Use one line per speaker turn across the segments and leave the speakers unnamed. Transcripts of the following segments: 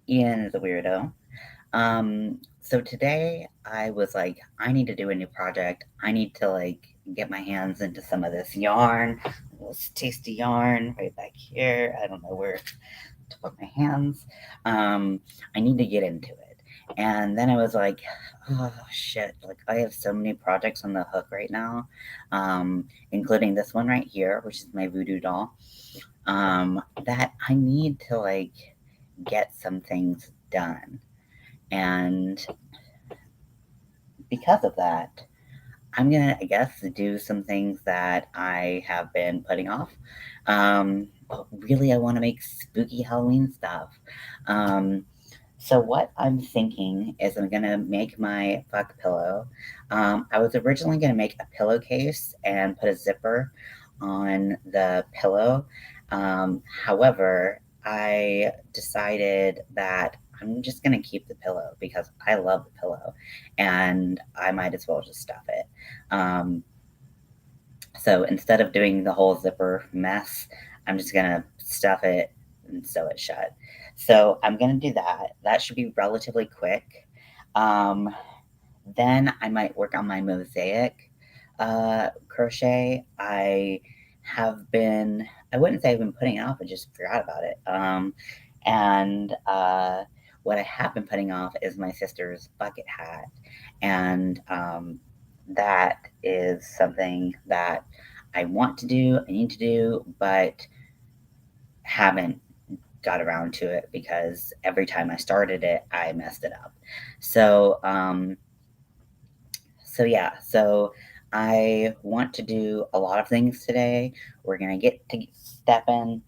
Ian is a weirdo. So today I was like, I need to do a new project. I need to like get my hands into some of this yarn, this tasty yarn right back here. I don't know where to put my hands. Um, I need to get into it. And then I was like, oh shit, like I have so many projects on the hook right now, including this one right here, which is my voodoo doll, that I need to like get some things done. And because of that, I'm gonna, I guess, do some things that I have been putting off. But really, I want to make spooky Halloween stuff. Um, so what I'm thinking is I'm gonna make my fuck pillow. I was originally gonna make a pillowcase and put a zipper on the pillow. However, I decided that I'm just gonna keep the pillow because I love the pillow, and I might as well just stuff it. Um, so instead of doing the whole zipper mess, I'm just gonna stuff it and sew it shut. So I'm gonna do that. That should be relatively quick. Um, then I might work on my mosaic crochet. I wouldn't say I've been putting it off, I just forgot about it. And what I have been putting off is my sister's bucket hat. And that is something that I want to do, I need to do, but haven't got around to it because every time I started it, I messed it up. So, so I want to do a lot of things today. We're gonna get to stepping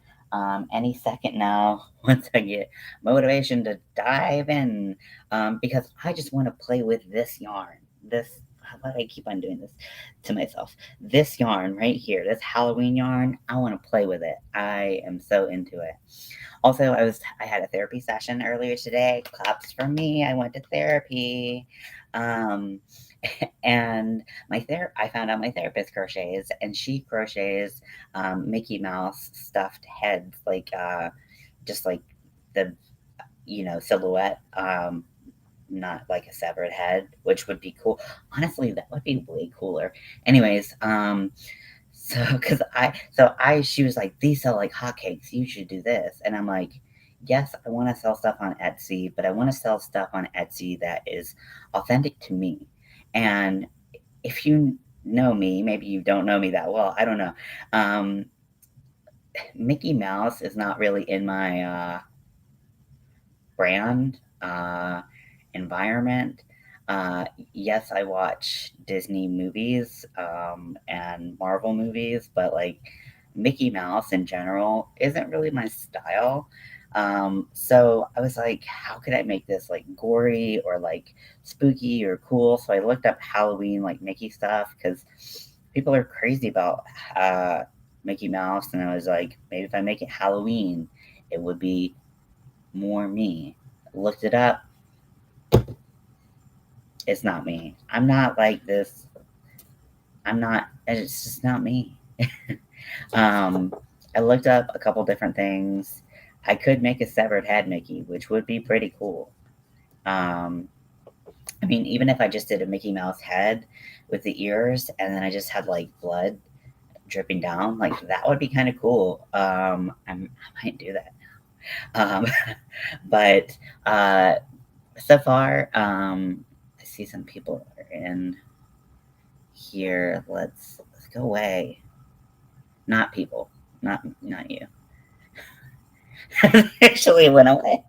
any second now. Once I get motivation to dive in, because I just want to play with this yarn. This, why do I keep on doing this to myself? This yarn right here, this Halloween yarn. I want to play with it. I am so into it. Also, I had a therapy session earlier today. Claps for me. I went to therapy. Um, and I found out my therapist crochets, and she crochets Mickey Mouse stuffed heads, like just like the silhouette, not like a severed head, which would be cool. Honestly, that would be way cooler. Anyways, she was like, these sell like hotcakes. You should do this. And I'm like, yes, I want to sell stuff on Etsy, but I want to sell stuff on Etsy that is authentic to me. And if you know me, maybe you don't know me that well. I don't know. Um, Mickey Mouse is not really in my brand environment. Yes, I watch Disney movies and Marvel movies, but like Mickey Mouse in general isn't really my style. So I was like, how could I make this like gory or like spooky or cool? So I looked up Halloween like Mickey stuff because people are crazy about Mickey Mouse, and I was like, maybe if I make it Halloween, it would be more me. Looked it up. It's not me. I'm not like this. I'm not. It's just not me. um, I looked up a couple different things. I could make a severed head Mickey, which would be pretty cool. Um, I mean, even if I just did a Mickey Mouse head with the ears, and then I just had like blood dripping down, like that would be kind of cool. I might do that now. But so far, I see some people are in here. Let's go away. Not people. Not you. Actually went away.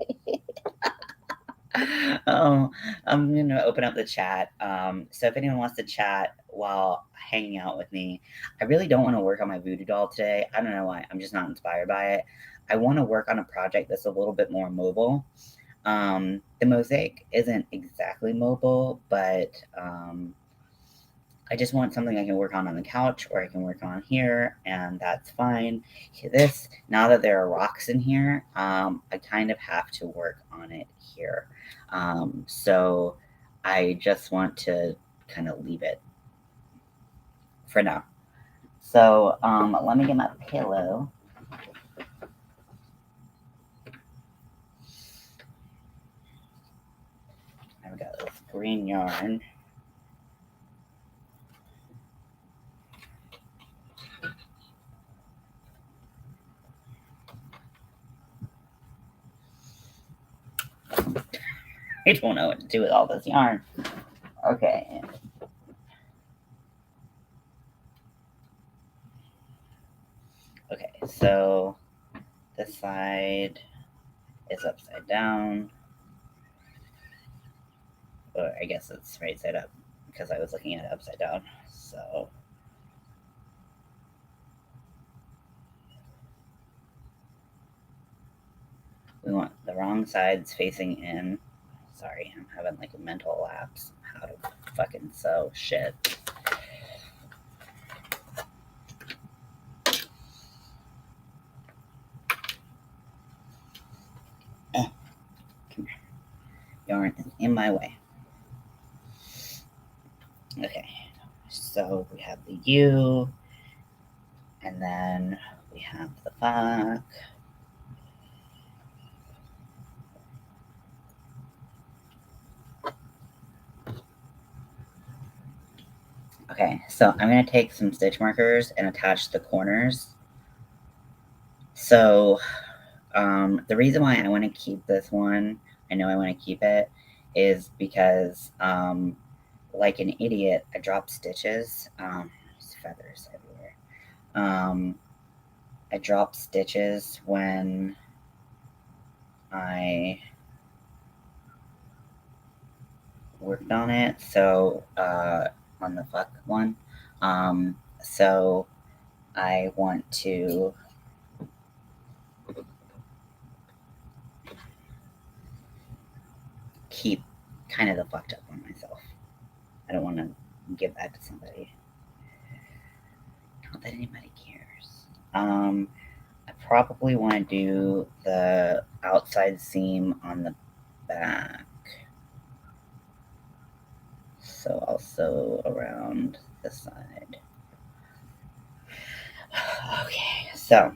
Oh, I'm gonna open up the chat. So if anyone wants to chat while hanging out with me, I really don't want to work on my voodoo doll today. I don't know why. I'm just not inspired by it. I want to work on a project that's a little bit more mobile. The mosaic isn't exactly mobile, but I just want something I can work on the couch or I can work on here, and that's fine. This, now that there are rocks in here, I kind of have to work on it here. So I just want to kind of leave it for now. So let me get my pillow. green yarn. I don't know what to do with all this yarn. Okay. Okay, so this side is upside down. Or I guess it's right side up because I was looking at it upside down. So we want the wrong sides facing in. Sorry, I'm having like a mental lapse. How to fucking sew shit. Come here. Yarn is in my way. Okay, so we have the U, and then we have the fuck. Okay, so I'm going to take some stitch markers and attach the corners. So the reason why I want to keep this one, I know I want to keep it, is because like an idiot, I dropped stitches. There's feathers everywhere. I dropped stitches when I worked on it. So on the fuck one. So I want to keep kind of the fucked up one myself. I don't want to give that to somebody. Not that anybody cares. I probably want to do the outside seam on the back. So I'll sew around the side. Okay, so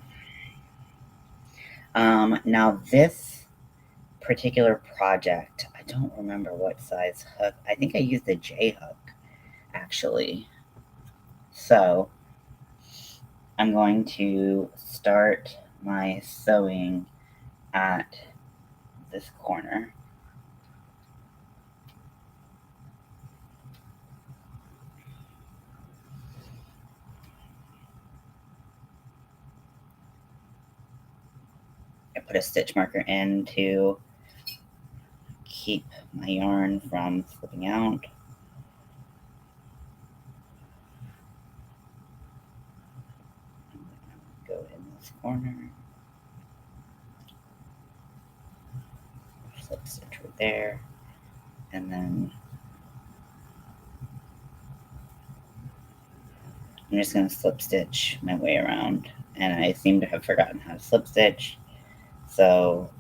now this particular project, I don't remember what size hook. I think I used the J hook actually. So I'm going to start my sewing at this corner. I put a stitch marker in to keep my yarn from slipping out. Go in this corner. Slip stitch right there. And then I'm just going to slip stitch my way around. And I seem to have forgotten how to slip stitch. So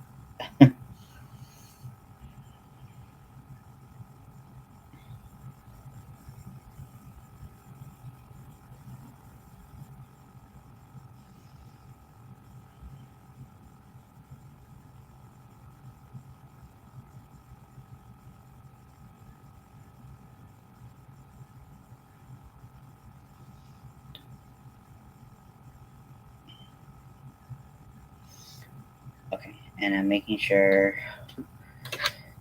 okay, and I'm making sure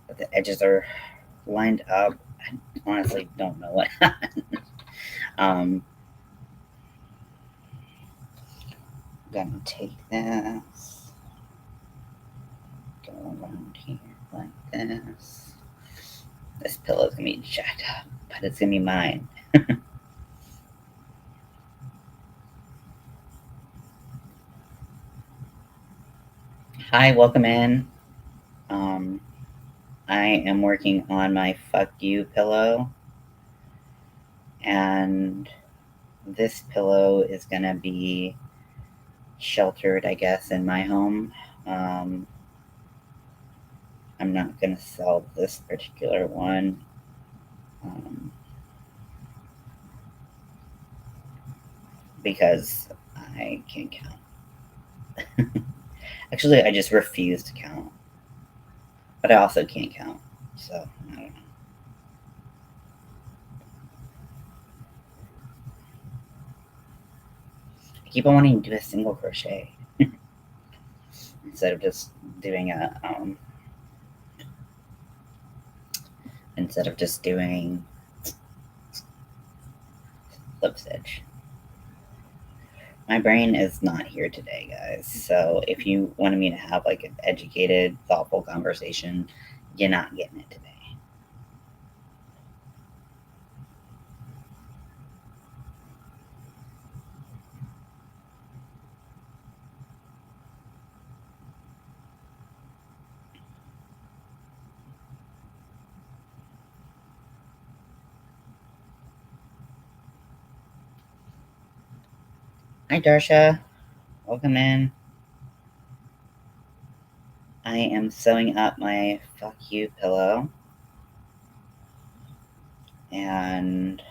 that the edges are lined up. I honestly don't know what happened. I'm gonna take this, go around here like this. This pillow's gonna be jacked up, but it's gonna be mine. Hi, welcome in. I am working on my fuck you pillow, and this pillow is gonna be sheltered, I guess, in my home. I'm not gonna sell this particular one. Because I can't count. Actually, I just refuse to count. But I also can't count. So, I don't know. keep on wanting to do a single crochet instead of just doing a instead of just doing slip stitch. My brain is not here today, guys. So if you wanted me to have like an educated, thoughtful conversation, you're not getting it today. Hi, Darsha. Welcome in. I am sewing up my fuck you pillow. And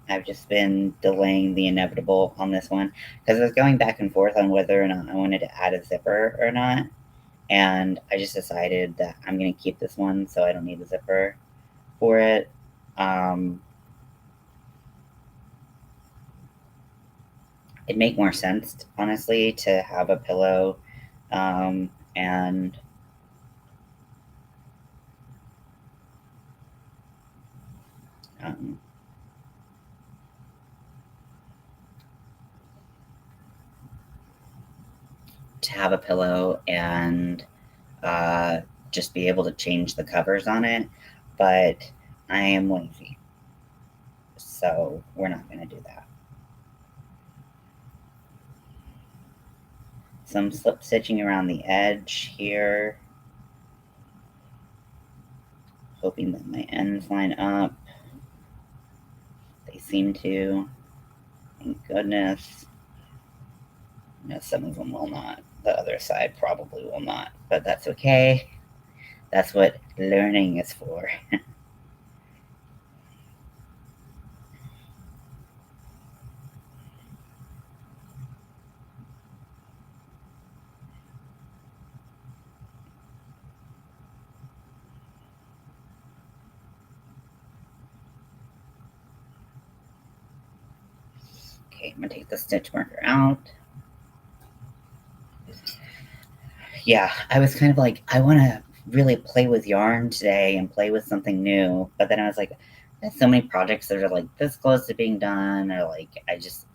I've just been delaying the inevitable on this one because I was going back and forth on whether or not I wanted to add a zipper or not. And I just decided that I'm going to keep this one so I don't need a zipper for it. It'd make more sense, honestly, to have a pillow and um, to have a pillow and uh, just be able to change the covers on it. But I am lazy, so we're not going to do that. Some slip stitching around the edge here, hoping that my ends line up. They seem to. Thank goodness. No, some of them will not. The other side probably will not, but that's okay. That's what learning is for. Okay, I'm gonna take the stitch marker out. Yeah, I was kind of like, I want to really play with yarn today and play with something new, but then I was like, there's so many projects that are like this close to being done, or like I just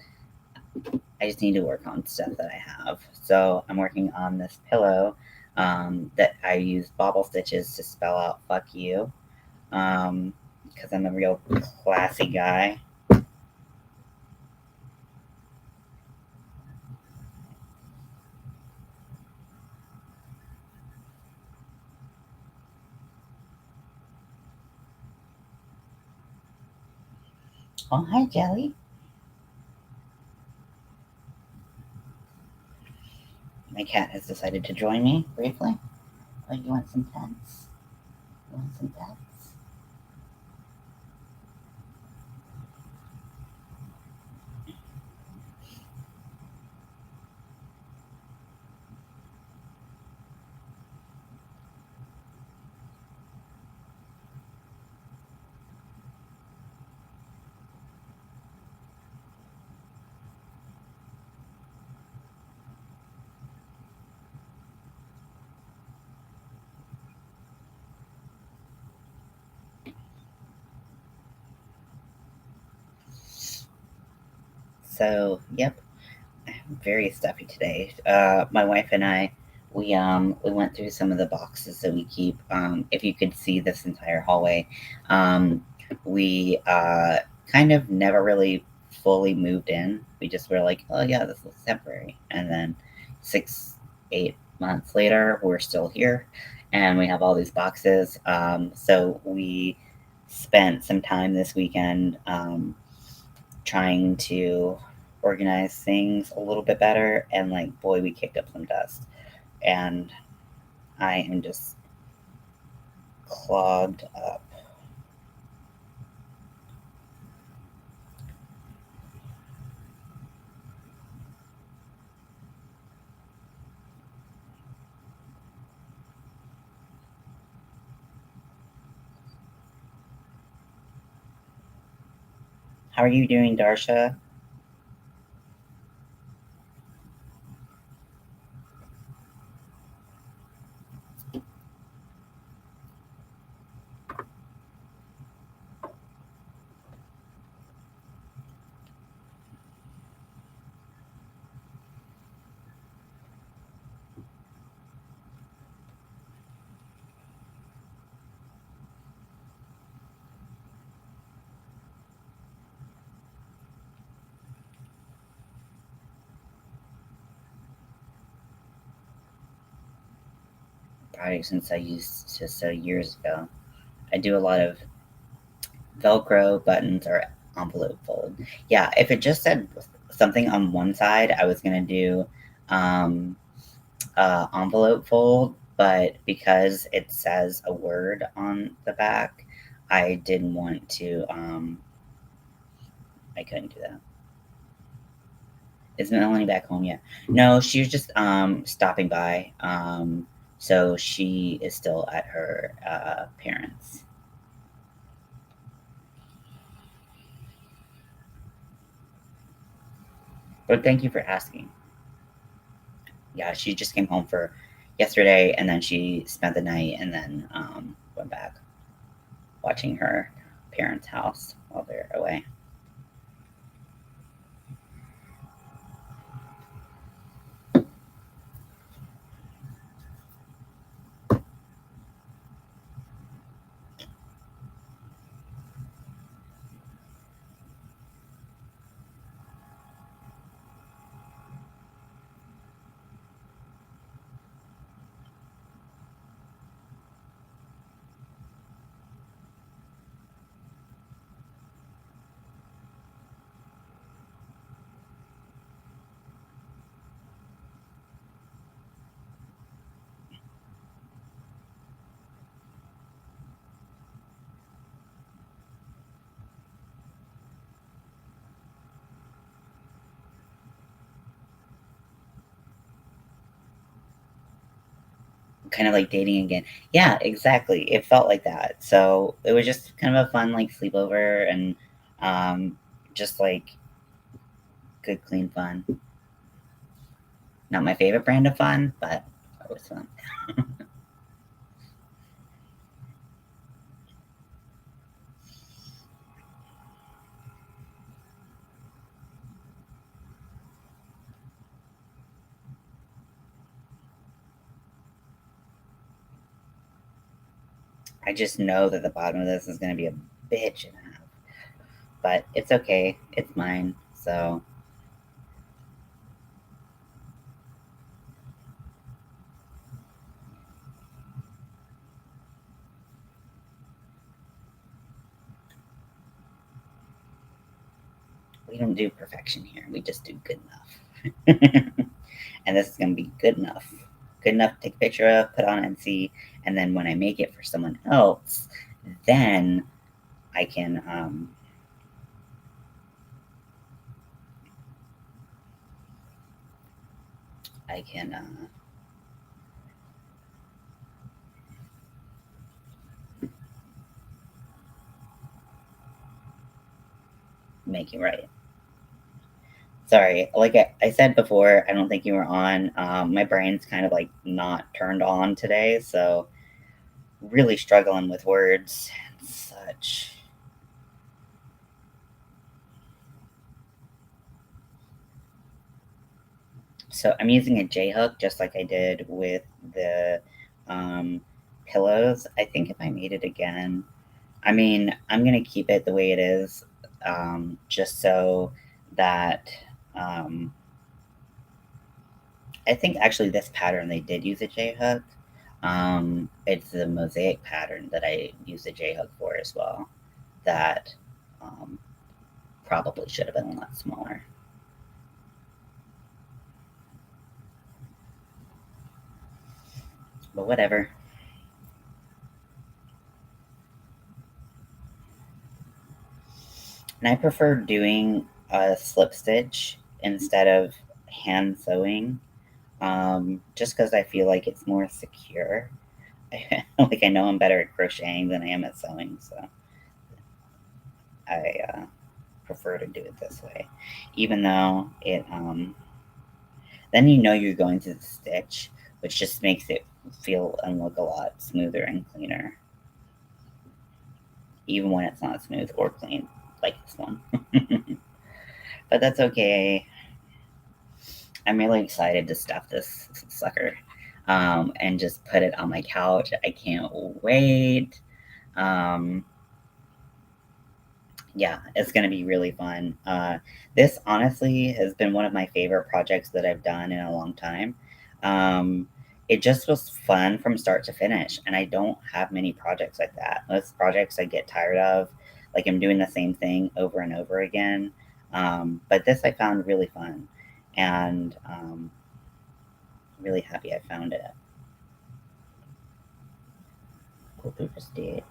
need to work on stuff that I have. So I'm working on this pillow that I use bobble stitches to spell out "fuck you" because I'm a real classy guy. Oh, hi, Jelly. My cat has decided to join me briefly. Oh, you want some pets? You want some pets? So, yep, I'm very stuffy today. My wife and I, we went through some of the boxes that we keep. If you could see this entire hallway, um, we kind of never really fully moved in. We just were like, oh yeah, this is temporary, and then 8 months later, we're still here, and we have all these boxes. So we spent some time this weekend. Trying to organize things a little bit better, and like boy, we kicked up some dust, and I am just clogged up. How are you doing, Darsha? project since I used to sew years ago. I do a lot of Velcro buttons or envelope fold. Yeah, if it just said something on one side, I was gonna do um, envelope fold, but because it says a word on the back, I didn't want to. I couldn't do that. Is Melanie back home yet? No, she was just stopping by. So she is still at her parents. But thank you for asking. Yeah, she just came home for yesterday, and then she spent the night, and then went back watching her parents' house while they're away. Kind of like dating again. Yeah, exactly. It felt like that. So it was just kind of a fun like sleepover and um, just like good clean fun. Not my favorite brand of fun, but it was fun. I just know that the bottom of this is going to be a bitch and a half, but it's okay. It's mine. So we don't do perfection here. We just do good enough. And this is going to be good enough. Good enough to take a picture of, put on Etsy, and then when I make it for someone else, then I can I can make it right. Sorry, like I said before, I don't think you were on. My brain's kind of like not turned on today, so really struggling with words and such. So I'm using a J hook just like I did with the um, pillows. I think if I made it again, I mean, I'm gonna keep it the way it is, just so that um, I think actually this pattern they did use a J hook. It's the mosaic pattern that I used a J hook for as well. That um, probably should have been a lot smaller, but whatever. And I prefer doing a slip stitch instead of hand sewing, just because I feel like it's more secure. Like I know I'm better at crocheting than I am at sewing, so I prefer to do it this way. Even though it, then you know you're going to the stitch, which just makes it feel and look a lot smoother and cleaner, even when it's not smooth or clean like this one. But that's okay. I'm really excited to stuff this sucker and just put it on my couch. I can't wait. Um, yeah, it's going to be really fun. This honestly has been one of my favorite projects that I've done in a long time. Um, it just was fun from start to finish, and I don't have many projects like that. Most projects I get tired of, like I'm doing the same thing over and over again. But this I found really fun, and really happy I found it. Go through the stitch.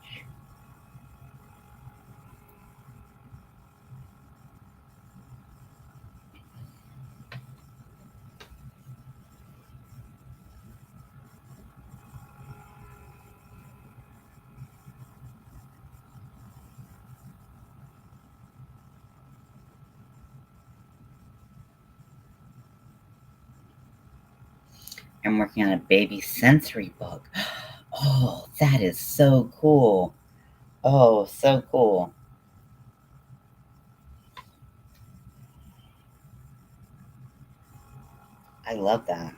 I'm working on a baby sensory book. Oh, that is so cool. Oh, so cool. I love that.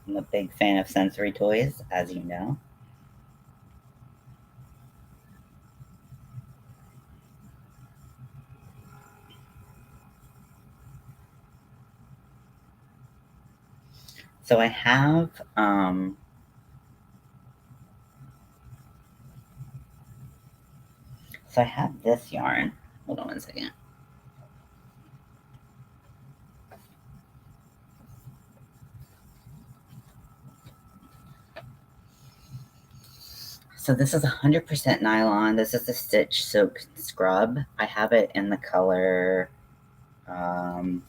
I'm a big fan of sensory toys, as you know. So I have so I have this yarn. Hold on one second. So this is 100% nylon. This is a Stitch Soak Scrub. I have it in the color um,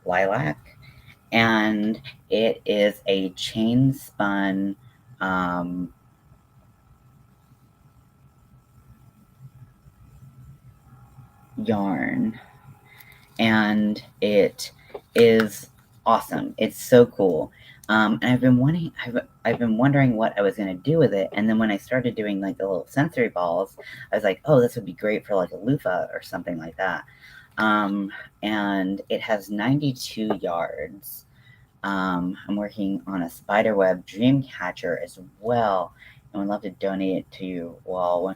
lilac, and it is a chain spun um, yarn, and it is awesome. It's so cool. And I've been wondering what I was gonna do with it. And then when I started doing like the little sensory balls, I was like, oh, this would be great for like a loofah or something like that. Um, and it has 92 yards. I'm working on a spiderweb dream catcher as well, and would love to donate it to you all.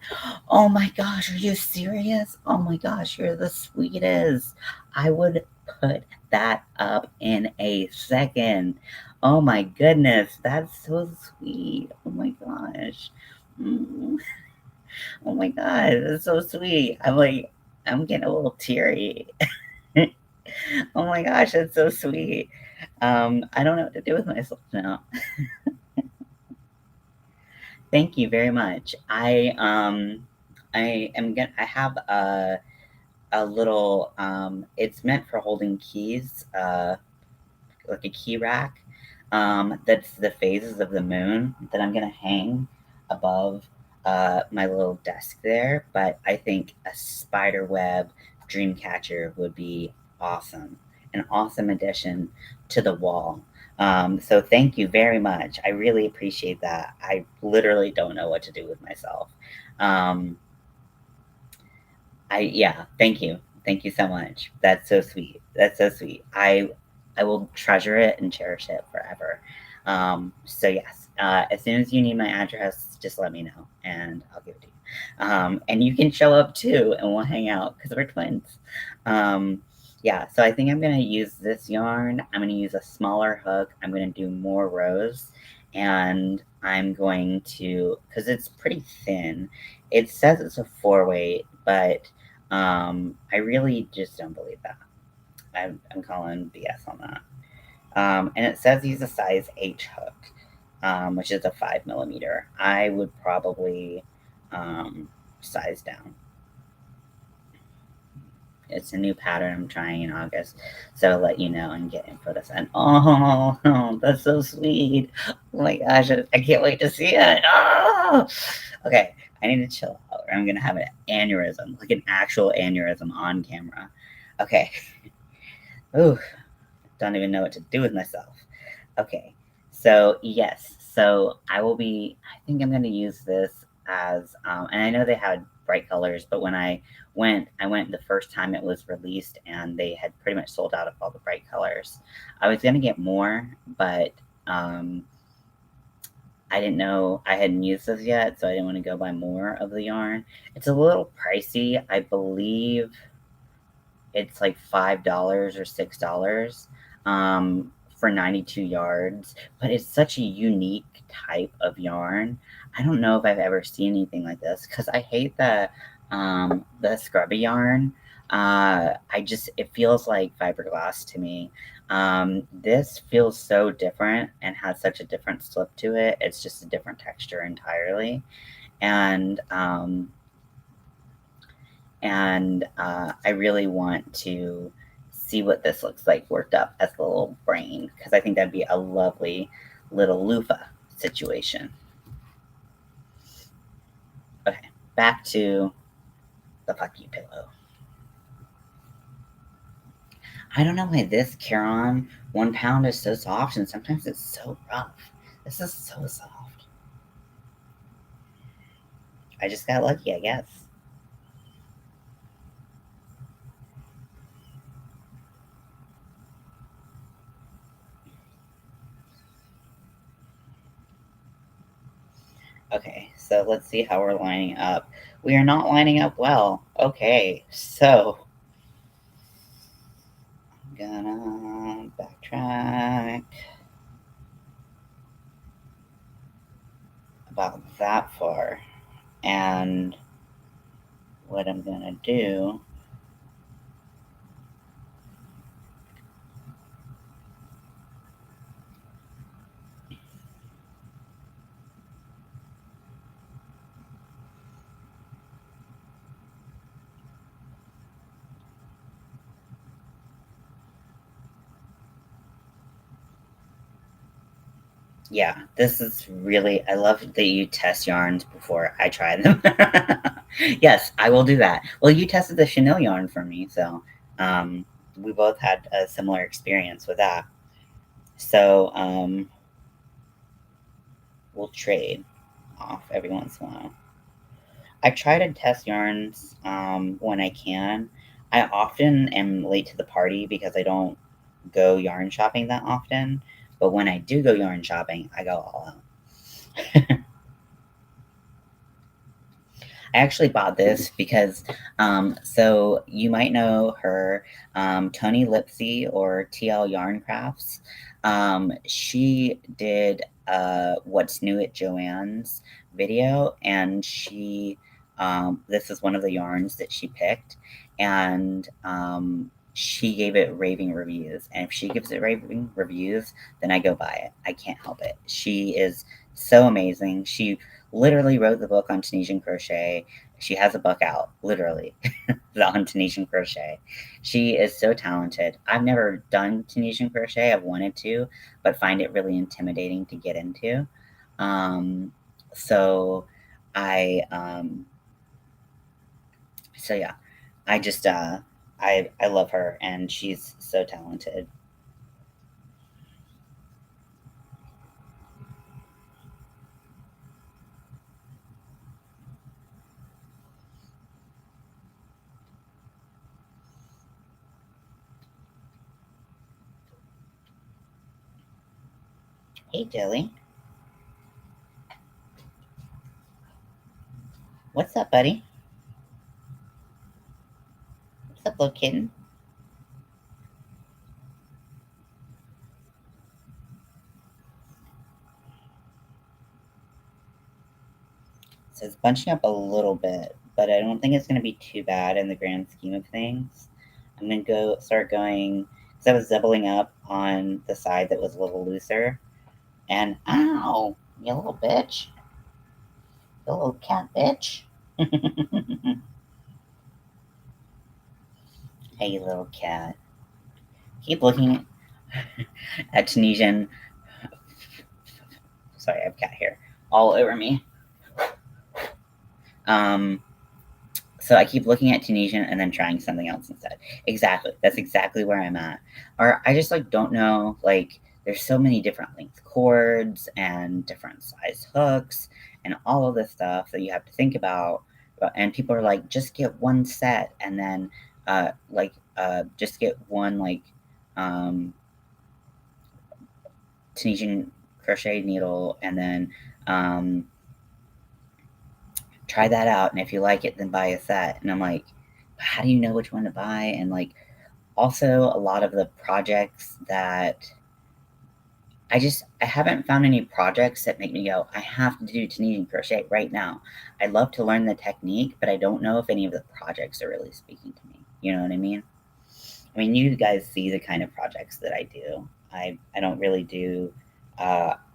Oh my gosh, are you serious? Oh my gosh, you're the sweetest. I would put that up in a second. Oh my goodness, that's so sweet. Oh my gosh. Mm. Oh my god, that's so sweet. I'm getting a little teary. Oh my gosh, that's so sweet. I don't know what to do with myself now. Thank you very much. I have a little it's meant for holding keys, like a key rack. That's the phases of the moon that I'm gonna hang above my little desk there. But I think a spider web dream catcher would be awesome, an awesome addition to the wall. So thank you very much. I really appreciate that. I literally don't know what to do with myself. Um, yeah, thank you. Thank you so much. That's so sweet. That's so sweet. I will treasure it and cherish it forever. So yes, as soon as you need my address, just let me know and I'll give it to you. And you can show up too and we'll hang out because we're twins. Yeah, so I think I'm gonna use this yarn. I'm gonna use a smaller hook. I'm gonna do more rows, and I'm going to, because it's pretty thin. It says it's a 4 weight, but I really just don't believe that. I'm calling BS on that. And it says use a size H hook, which is a 5 millimeter. I would probably size down. It's a new pattern I'm trying in August, so I'll let you know and get info to send. Oh, that's so sweet. Oh my gosh, I can't wait to see it. Oh! Okay, I need to chill out or I'm gonna have an aneurysm, like an actual aneurysm on camera. Okay. Ooh, don't even know what to do with myself. Okay, so yes, so I think I'm going to use this as, and I know they had bright colors, but when I went the first time it was released and they had pretty much sold out of all the bright colors. I was going to get more, but um, I didn't know I hadn't used this yet, so I didn't want to go buy more of the yarn. It's a little pricey. I believe it's like $5 or $6 um, for 92 yards, but it's such a unique type of yarn. I don't know if I've ever seen anything like this because I hate the scrubby yarn. I just it feels like fiberglass to me. This feels so different and has such a different slip to it. It's just a different texture entirely, and I really want to see what this looks like worked up as a little brain because I think that'd be a lovely little loofah situation. Okay, back to the fuck you pillow. I don't know why this Caron 1 pound is so soft and sometimes it's so rough. This is so soft. I just got lucky, I guess. Okay, so let's see how we're lining up. We are not lining up well. Okay, so I'm gonna backtrack about that far. And what I'm gonna do yeah, this is really I love that you test yarns before I try them. Yes, I will do that. Well, you tested the chenille yarn for me, so we both had a similar experience with that. So we'll trade off every once in a while. I try to test yarns when I can. I often am late to the party because I don't go yarn shopping that often. But when I do go yarn shopping, I go all out. I actually bought this because, so you might know her, Tony Lipsy or TL Yarn Crafts. She did What's New at Joanne's video, and this is one of the yarns that she picked, and she gave it raving reviews. And if she gives it raving reviews, then I go buy it. I can't help it. She is so amazing. She literally wrote the book on Tunisian crochet. She has a book out, literally, on Tunisian crochet. She is so talented. I've never done Tunisian crochet. I've wanted to, but find it really intimidating to get into. Um, so I, so yeah, I just, I love her and she's so talented. Hey, Dilly. What's up, buddy? What's up, little kitten? So it's bunching up a little bit, but I don't think it's going to be too bad in the grand scheme of things. I'm going to start going because I was doubling up on the side that was a little looser. And ow, you little bitch, you little cat bitch. Hey, little cat. Keep looking at Tunisian. Sorry, I've cat hair all over me. Um, So I keep looking at Tunisian and then trying something else instead. Exactly. That's exactly where I'm at. Or I just like don't know, like there's so many different length cords and different size hooks and all of this stuff that you have to think about. And people are like, just get one set and then just get one um, Tunisian crochet needle and then try that out. And if you like it, then buy a set. And I'm like, how do you know which one to buy? And like, also, a lot of the projects that I haven't found any projects that make me go, I have to do Tunisian crochet right now. I'd love to learn the technique, but I don't know if any of the projects are really speaking to me. You know what I mean? I mean, you guys see the kind of projects that I do. I don't really do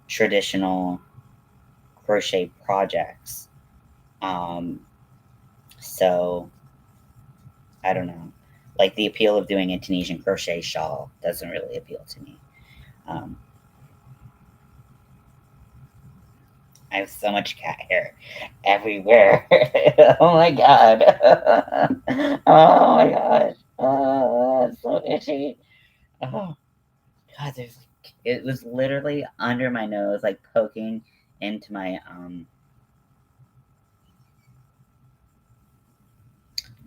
traditional crochet projects. Um, so I don't know. Like the appeal of doing a Tunisian crochet shawl doesn't really appeal to me. Um, I have so much cat hair everywhere. Oh my god. Oh my gosh. Oh, it's so itchy. Oh god, there's like it was literally under my nose, like poking into my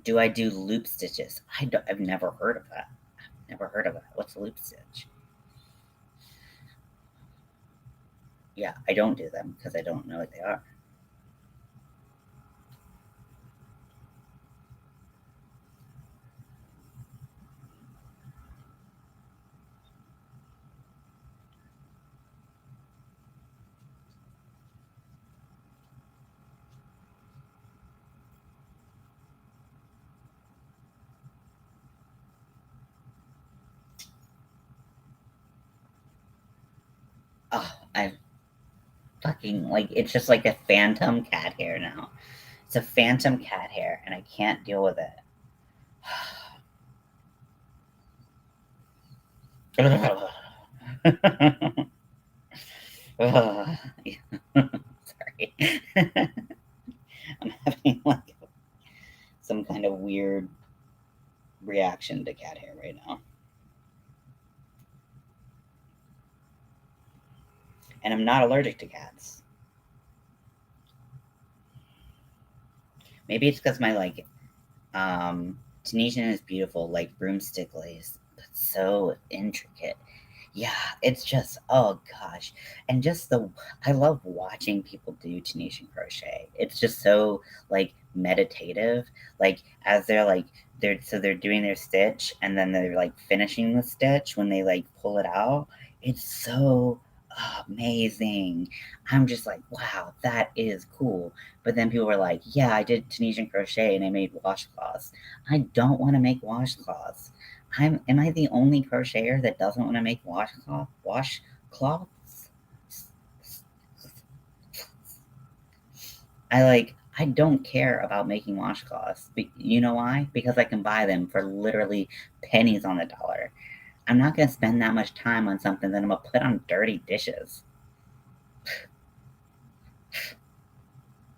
do I do loop stitches? I've never heard of that. Never heard of it. What's a loop stitch? Yeah, I don't do them because I don't know what they are. Oh, I fucking like it's just like a phantom cat hair now. It's a phantom cat hair and I can't deal with it. Ugh. Sorry. I'm having like some kind of weird reaction to cat hair right now. And I'm not allergic to cats. Maybe it's because my like Tunisian is beautiful, like broomstick lace, but so intricate. Yeah, it's just oh gosh, and just the I love watching people do Tunisian crochet. It's just so like meditative. Like as they're doing their stitch and then they're like finishing the stitch when they like pull it out. It's so amazing. I'm just like, wow, that is cool. But then people were like, yeah, I did Tunisian crochet and I made washcloths. I don't want to make washcloths. Am I the only crocheter that doesn't want to make washcloths? I don't care about making washcloths. You know why? Because I can buy them for literally pennies on the dollar. I'm not gonna spend that much time on something that I'm gonna put on dirty dishes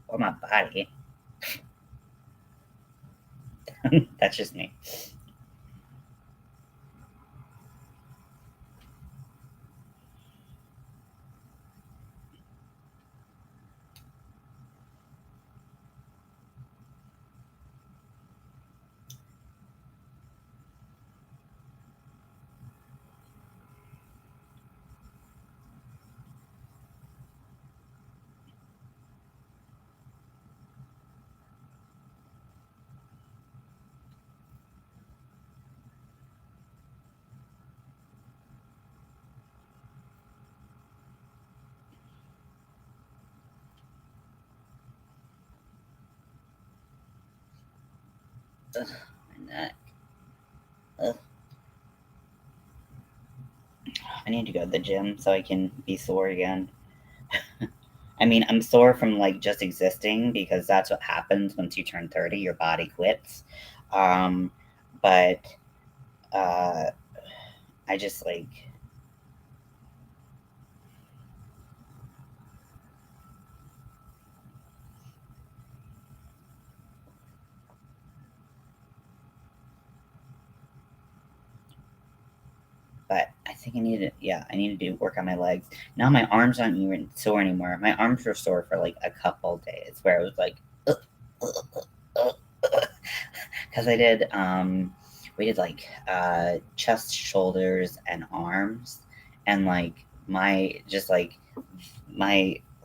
or my body. That's just me. Ugh, my neck. Ugh. I need to go to the gym so I can be sore again. I mean, I'm sore from like just existing because that's what happens once you turn 30, your body quits. Um, but uh, I just like, but I think I need to do work on my legs. Now my arms aren't even sore anymore. My arms were sore for like a couple days where it was like, because we did like chest, shoulders, and arms, and like my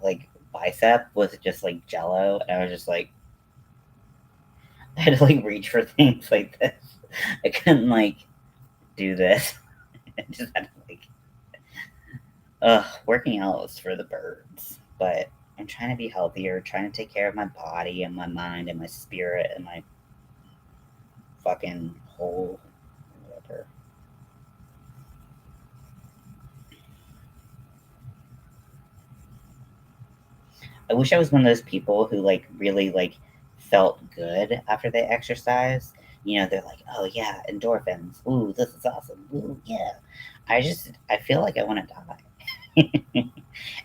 like bicep was just like jello, and I was just like I had to like reach for things like this. I couldn't like do this. I just had to like Working out is for the birds, but I'm trying to be healthier, trying to take care of my body and my mind and my spirit and my fucking whole whatever. I wish I was one of those people who like really like felt good after they exercise. You know, they're like, "Oh yeah, endorphins. Ooh, this is awesome. Ooh, yeah." I feel like I want to die.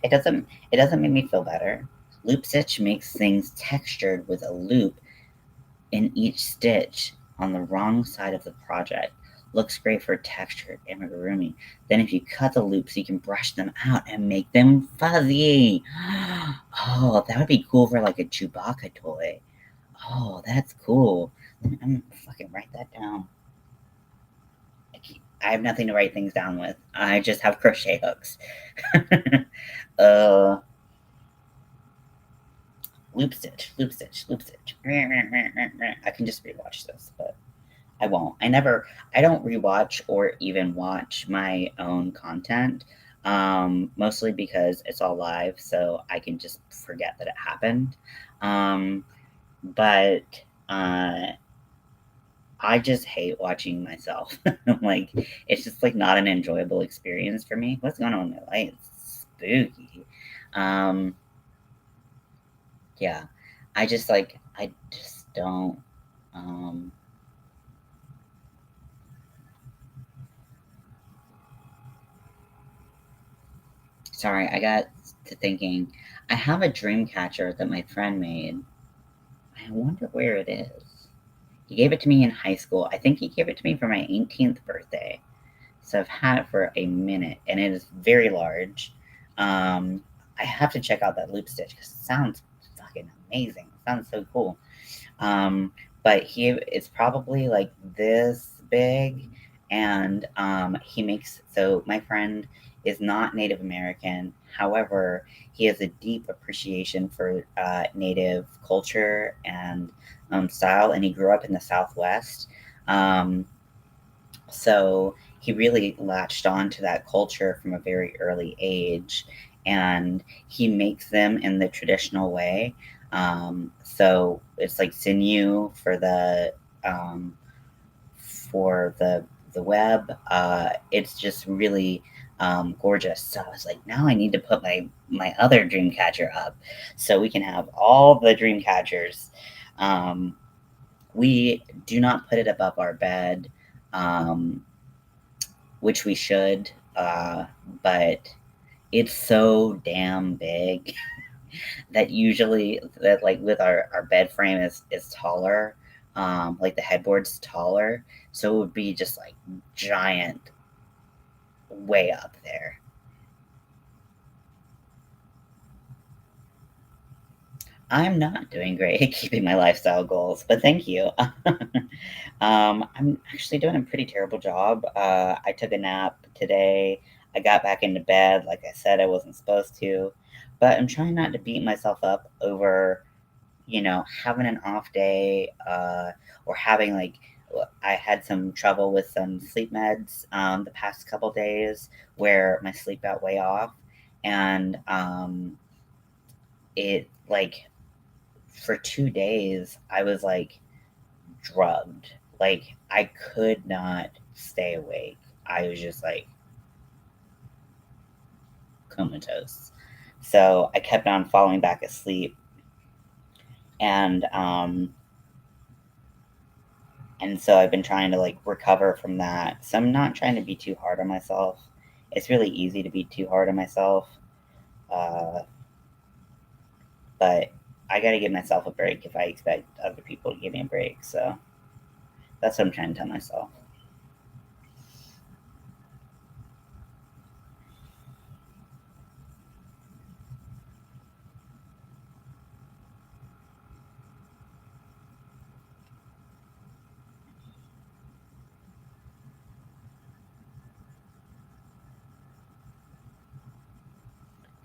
It doesn't make me feel better. Loop stitch makes things textured with a loop in each stitch on the wrong side of the project. Looks great for textured amigurumi. Then if you cut the loops, you can brush them out and make them fuzzy. Oh, that would be cool for like a Chewbacca toy. Oh, that's cool. I'm fucking write that down. I have nothing to write things down with. I just have crochet hooks. uh, loop stitch, loop stitch, loop stitch. I can just rewatch this, but I won't. I don't rewatch or even watch my own content. Mostly because it's all live, so I can just forget that it happened. Um, but uh, I just hate watching myself. Like, it's just like not an enjoyable experience for me. What's going on in my life? It's spooky. Um, yeah, I just don't. Um, Sorry, I got to thinking. I have a dream catcher that my friend made. I wonder where it is. He gave it to me in high school. I think he gave it to me for my 18th birthday. So I've had it for a minute, and it is very large. Um, I have to check out that loop stitch because it sounds fucking amazing. It sounds so cool. Um, but it's probably like this big, and he makes so my friend is not Native American. However, he has a deep appreciation for Native culture and style, and he grew up in the Southwest. Um, so he really latched on to that culture from a very early age, and he makes them in the traditional way. So it's like sinew um, for the web. It's just really gorgeous. So I was like, now I need to put my other dream catcher up, so we can have all the dream catchers. Um, we do not put it above our bed. Um, which we should, but it's so damn big that usually that like with our bed frame is taller, like the headboard's taller, so it would be just like giant way up there. I'm not doing great at keeping my lifestyle goals, but thank you. I'm actually doing a pretty terrible job. I took a nap today. I got back into bed, like I said I wasn't supposed to, but I'm trying not to beat myself up over, having an off day, or having like, I had some trouble with some sleep meds the past couple days where my sleep got way off, and it like for 2 days I was like drugged. Like I could not stay awake. I was just like comatose. So I kept on falling back asleep, and so I've been trying to like recover from that. So I'm not trying to be too hard on myself. It's really easy to be too hard on myself, uh, but I got to give myself a break if I expect other people to give me a break. So that's what I'm trying to tell myself.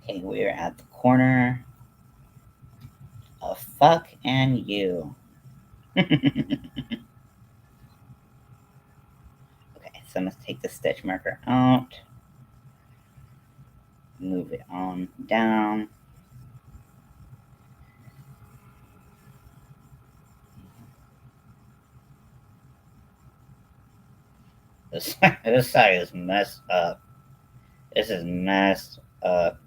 Okay, we're at the corner of fuck and you. Okay, so I'm gonna take the stitch marker out. Move it on down. This side is messed up. This is messed up.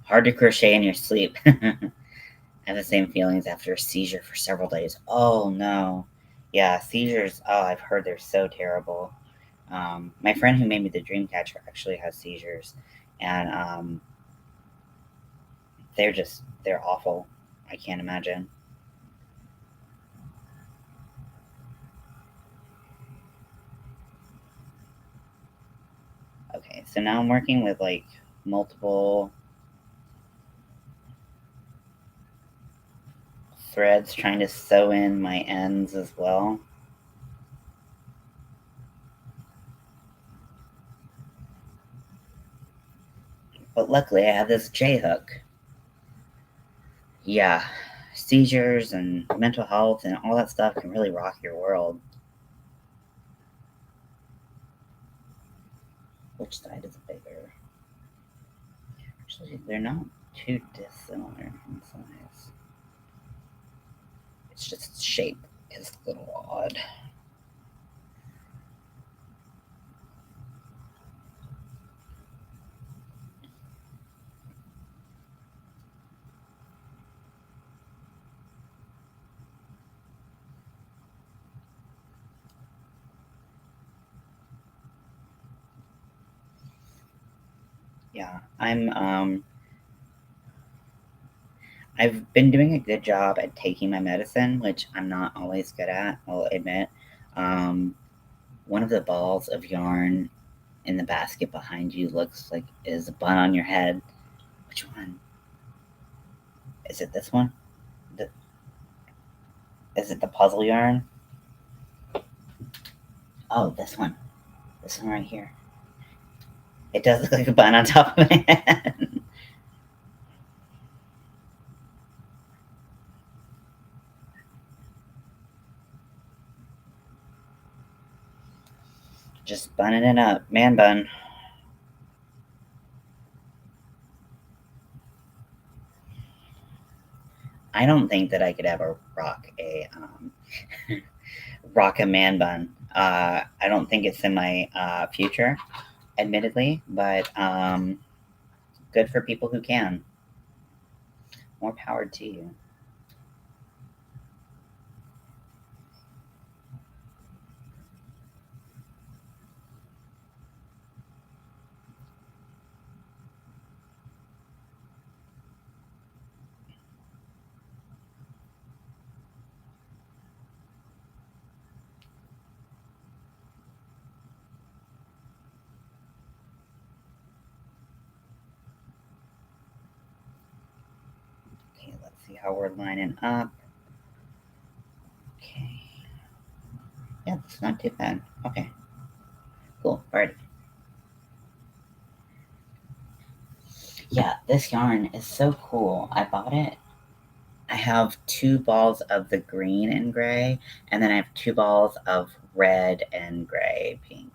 Hard to crochet in your sleep. I have the same feelings after a seizure for several days. Oh no. Yeah, seizures. Oh, I've heard they're so terrible. My friend who made me the dream catcher actually has seizures, and they're awful. I can't imagine. Okay, so now I'm working with like multiple threads, trying to sew in my ends as well. But luckily, I have this J hook. Yeah, seizures and mental health and all that stuff can really rock your world. Which side is bigger? Actually, they're not too dissimilar in size. It's just shape is a little odd. Yeah, I've been doing a good job at taking my medicine, which I'm not always good at, I'll admit. Um, One of the balls of yarn in the basket behind you looks like is a bun on your head. Which one? Is it this one? The, is it the puzzle yarn? Oh, this one. This one right here. It does look like a bun on top of my head. Just bunning it up. Man bun. I don't think that I could ever rock a man bun. I don't think it's in my future, admittedly, but good for people who can. More power to you. Okay, let's see how we're lining up. Okay. Yeah, it's not too bad. Okay, cool. All right. Yeah, this yarn is so cool. I bought it. I have two balls of the green and gray, and then I have two balls of red and gray pink.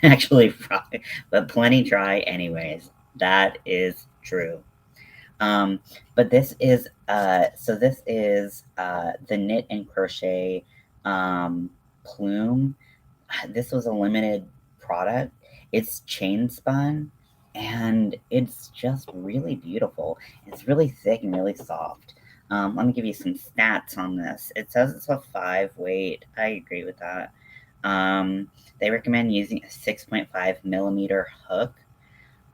Actually, fry, but plenty dry, anyways. That is true. Um, but this is the knit and crochet plume. This was a limited product. It's chain spun and it's just really beautiful. It's really thick and really soft. Let me give you some stats on this. It says it's a 5 weight. I agree with that. They recommend using a 6.5 millimeter hook.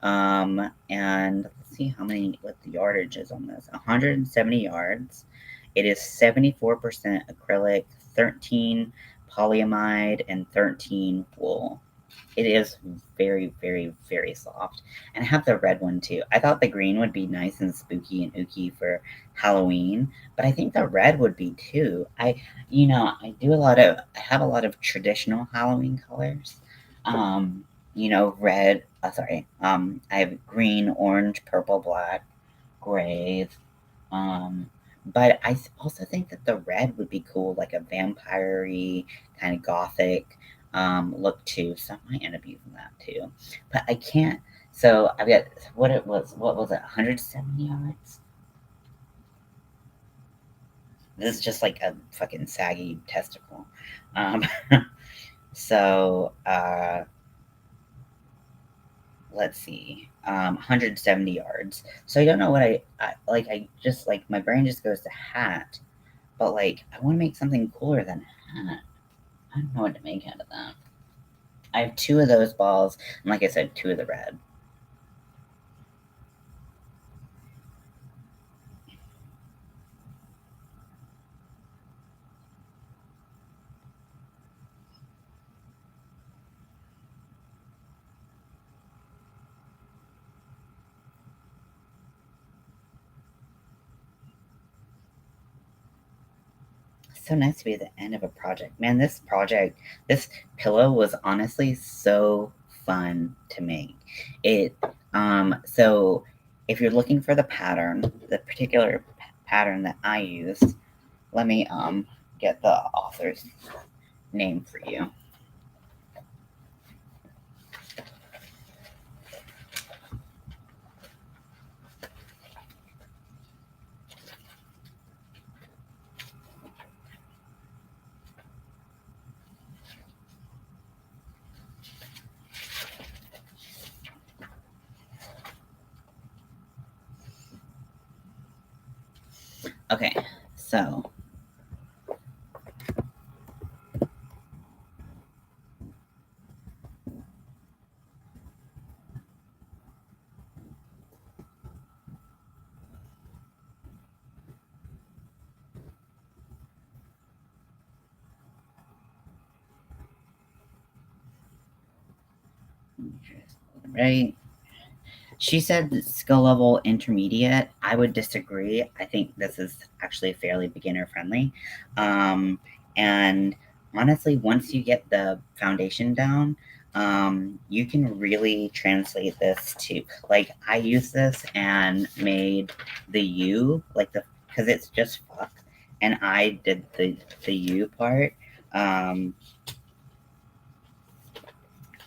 And let's see what the yardage is on this. 170 yards. It is 74% acrylic, 13 polyamide, and 13 wool. It is very, very, very soft. And I have the red one too. I thought the green would be nice and spooky and ooky for Halloween, but I think the red would be too. I have a lot of traditional Halloween colors. Red, I have green, orange, purple, black, gray, But also think that the red would be cool, like a vampire-y, kind of gothic look too. So I might end up using that too. But I can't. So I've got what was it, 170 yards? This is just like a fucking saggy testicle. Um, so let's see, 170 yards. So I don't know what I like. I just like my brain just goes to hat, but like I want to make something cooler than hat. I don't know what to make out of that. I have two of those balls, and like I said, two of the red. So nice to be at the end of a project. Man, this pillow was honestly so fun to make. It so if you're looking for the pattern, the particular pattern that I used, let me get the author's name for you. Okay, so right. She said skill level intermediate. I would disagree. I think this is actually fairly beginner friendly. Um, and honestly, once you get the foundation down, you can really translate this to, like, I used this and made the U, like because it's just fuck. And I did the U part. Um,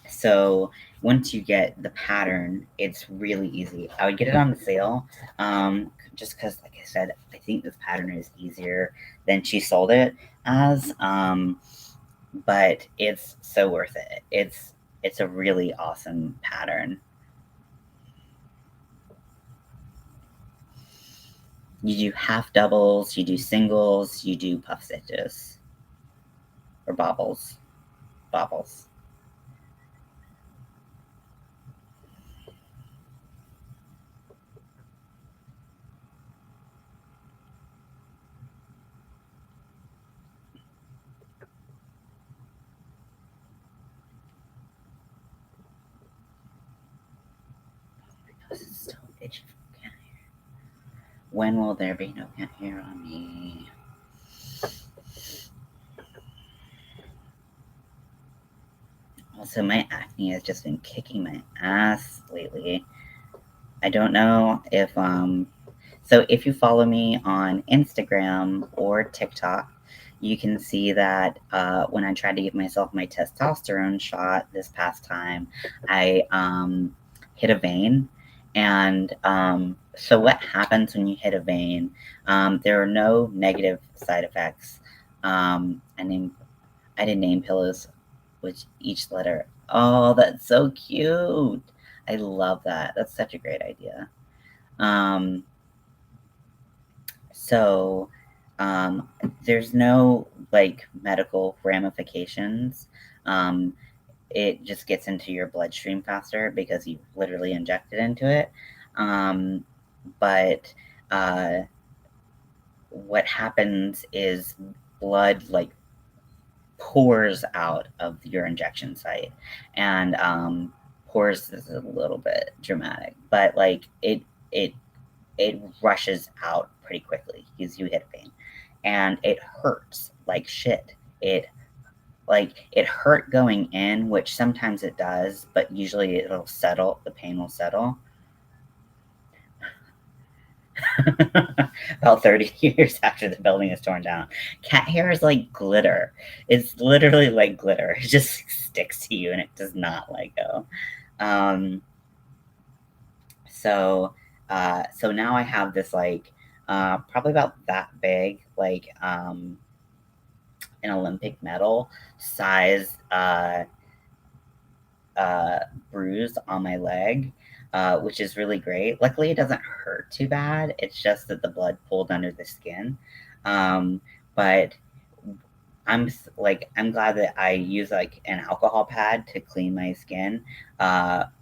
so once you get the pattern, it's really easy. I would get it on sale, just because, like I said, I think this pattern is easier than she sold it as. But it's so worth it. It's a really awesome pattern. You do half doubles, you do singles, you do puff stitches or bobbles, bobbles. This is so itchy. When will there be no cat hair on me? Also, my acne has just been kicking my ass lately. I don't know if so if you follow me on Instagram or TikTok, you can see that when I tried to give myself my testosterone shot this past time, I hit a vein. And so what happens when you hit a vein? There are no negative side effects. And I did name pillows with each letter. Oh, that's so cute. I love that. That's such a great idea. Um, so um, there's no like medical ramifications. Um, it just gets into your bloodstream faster because you literally injected into it. Um, but uh, what happens is blood like pours out of your injection site, and pours is a little bit dramatic, but like it rushes out pretty quickly because you hit a vein, and it hurts like shit. It hurt going in, which sometimes it does, but usually it'll settle. The pain will settle. About 30 years after the building is torn down. Cat hair is like glitter. It's literally like glitter. It just sticks to you and it does not let go. Um, so now I have this like probably about that big, like an Olympic medal size uh, bruise on my leg, which is really great. Luckily, it doesn't hurt too bad. It's just that the blood pooled under the skin. But I'm glad that I use like an alcohol pad to clean my skin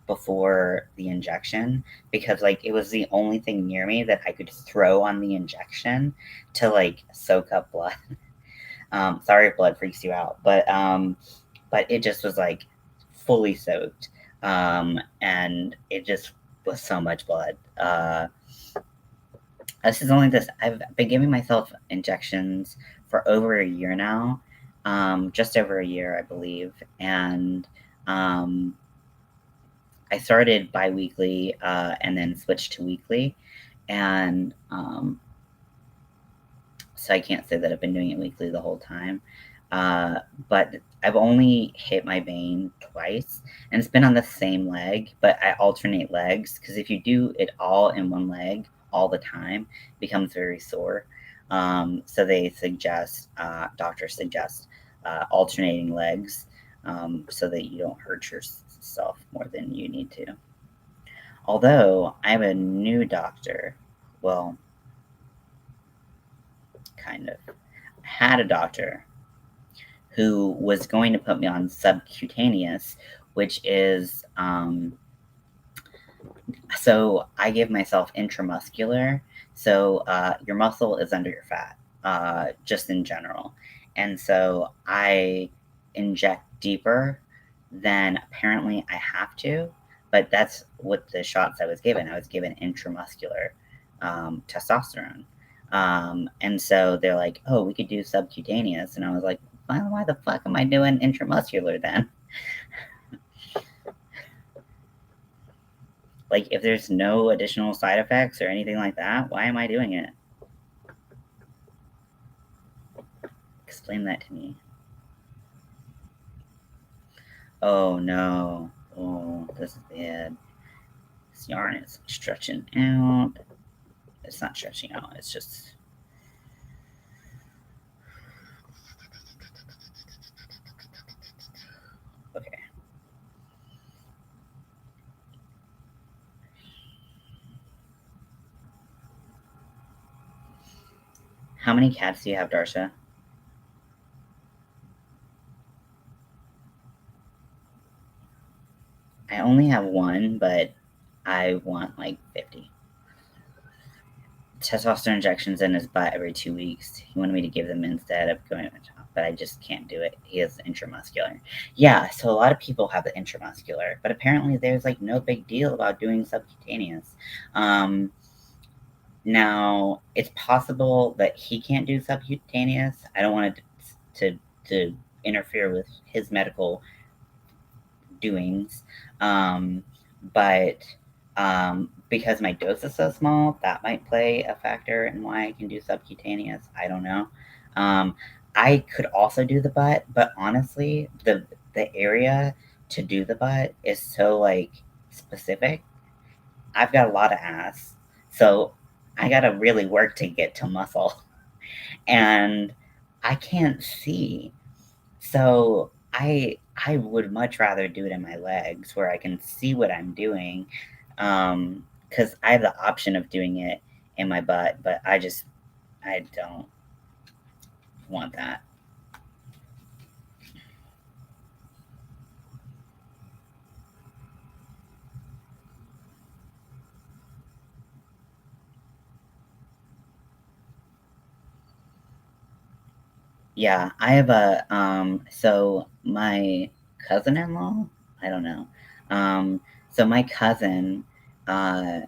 before the injection, because like it was the only thing near me that I could throw on the injection to like soak up blood. Sorry if blood freaks you out, but it just was like fully soaked, and it just was so much blood. This is only this. I've been giving myself injections for over a year now, just over a year, I believe, and um, I started biweekly and then switched to weekly, and so I can't say that I've been doing it weekly the whole time. Uh, but I've only hit my vein twice, and it's been on the same leg, but I alternate legs because if you do it all in one leg all the time, it becomes very sore. So they suggest, doctors suggest alternating legs so that you don't hurt yourself more than you need to. Although I have a new doctor, well, kind of, had a doctor who was going to put me on subcutaneous, which is so I give myself intramuscular. So your muscle is under your fat, just in general. And so I inject deeper than apparently I have to, but that's what the shots I was given. I was given intramuscular testosterone. And so they're like, oh, we could do subcutaneous. And I was like, why the fuck am I doing intramuscular then? Like, if there's no additional side effects or anything like that, why am I doing it? Explain that to me. Oh no. Oh, this is bad. This yarn is stretching out. It's not stretching out, it's just. Okay. How many cats do you have, Darsha? I only have one, but I want like 50. Testosterone injections in his butt every 2 weeks. He wanted me to give them instead of going to the top, but I just can't do it. He is intramuscular. Yeah, so a lot of people have the intramuscular, but apparently there's like no big deal about doing subcutaneous. Um, Now it's possible that he can't do subcutaneous. I don't want to interfere with his medical doings. But because my dose is so small, that might play a factor in why I can do subcutaneous. I don't know. Um, I could also do the butt, but honestly, the area to do the butt is so like specific. I've got a lot of ass, so I gotta really work to get to muscle, and I can't see. So I would much rather do it in my legs where I can see what I'm doing, because I have the option of doing it in my butt, but I don't want that. Yeah, I have a so my cousin-in-law, I don't know. So my cousin, uh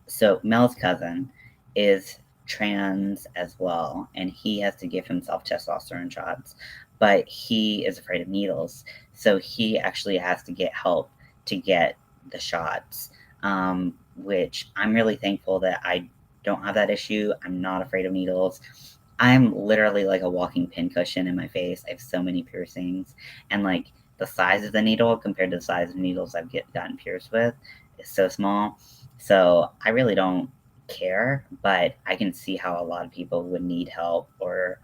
so Mel's cousin is trans as well, and he has to give himself testosterone shots, but he is afraid of needles, so he actually has to get help to get the shots. Which I'm really thankful that I don't have that issue. I'm not afraid of needles. I'm literally like a walking pincushion in my face. I have so many piercings, and like the size of the needle compared to the size of needles gotten pierced with is so small. So I really don't care, but I can see how a lot of people would need help or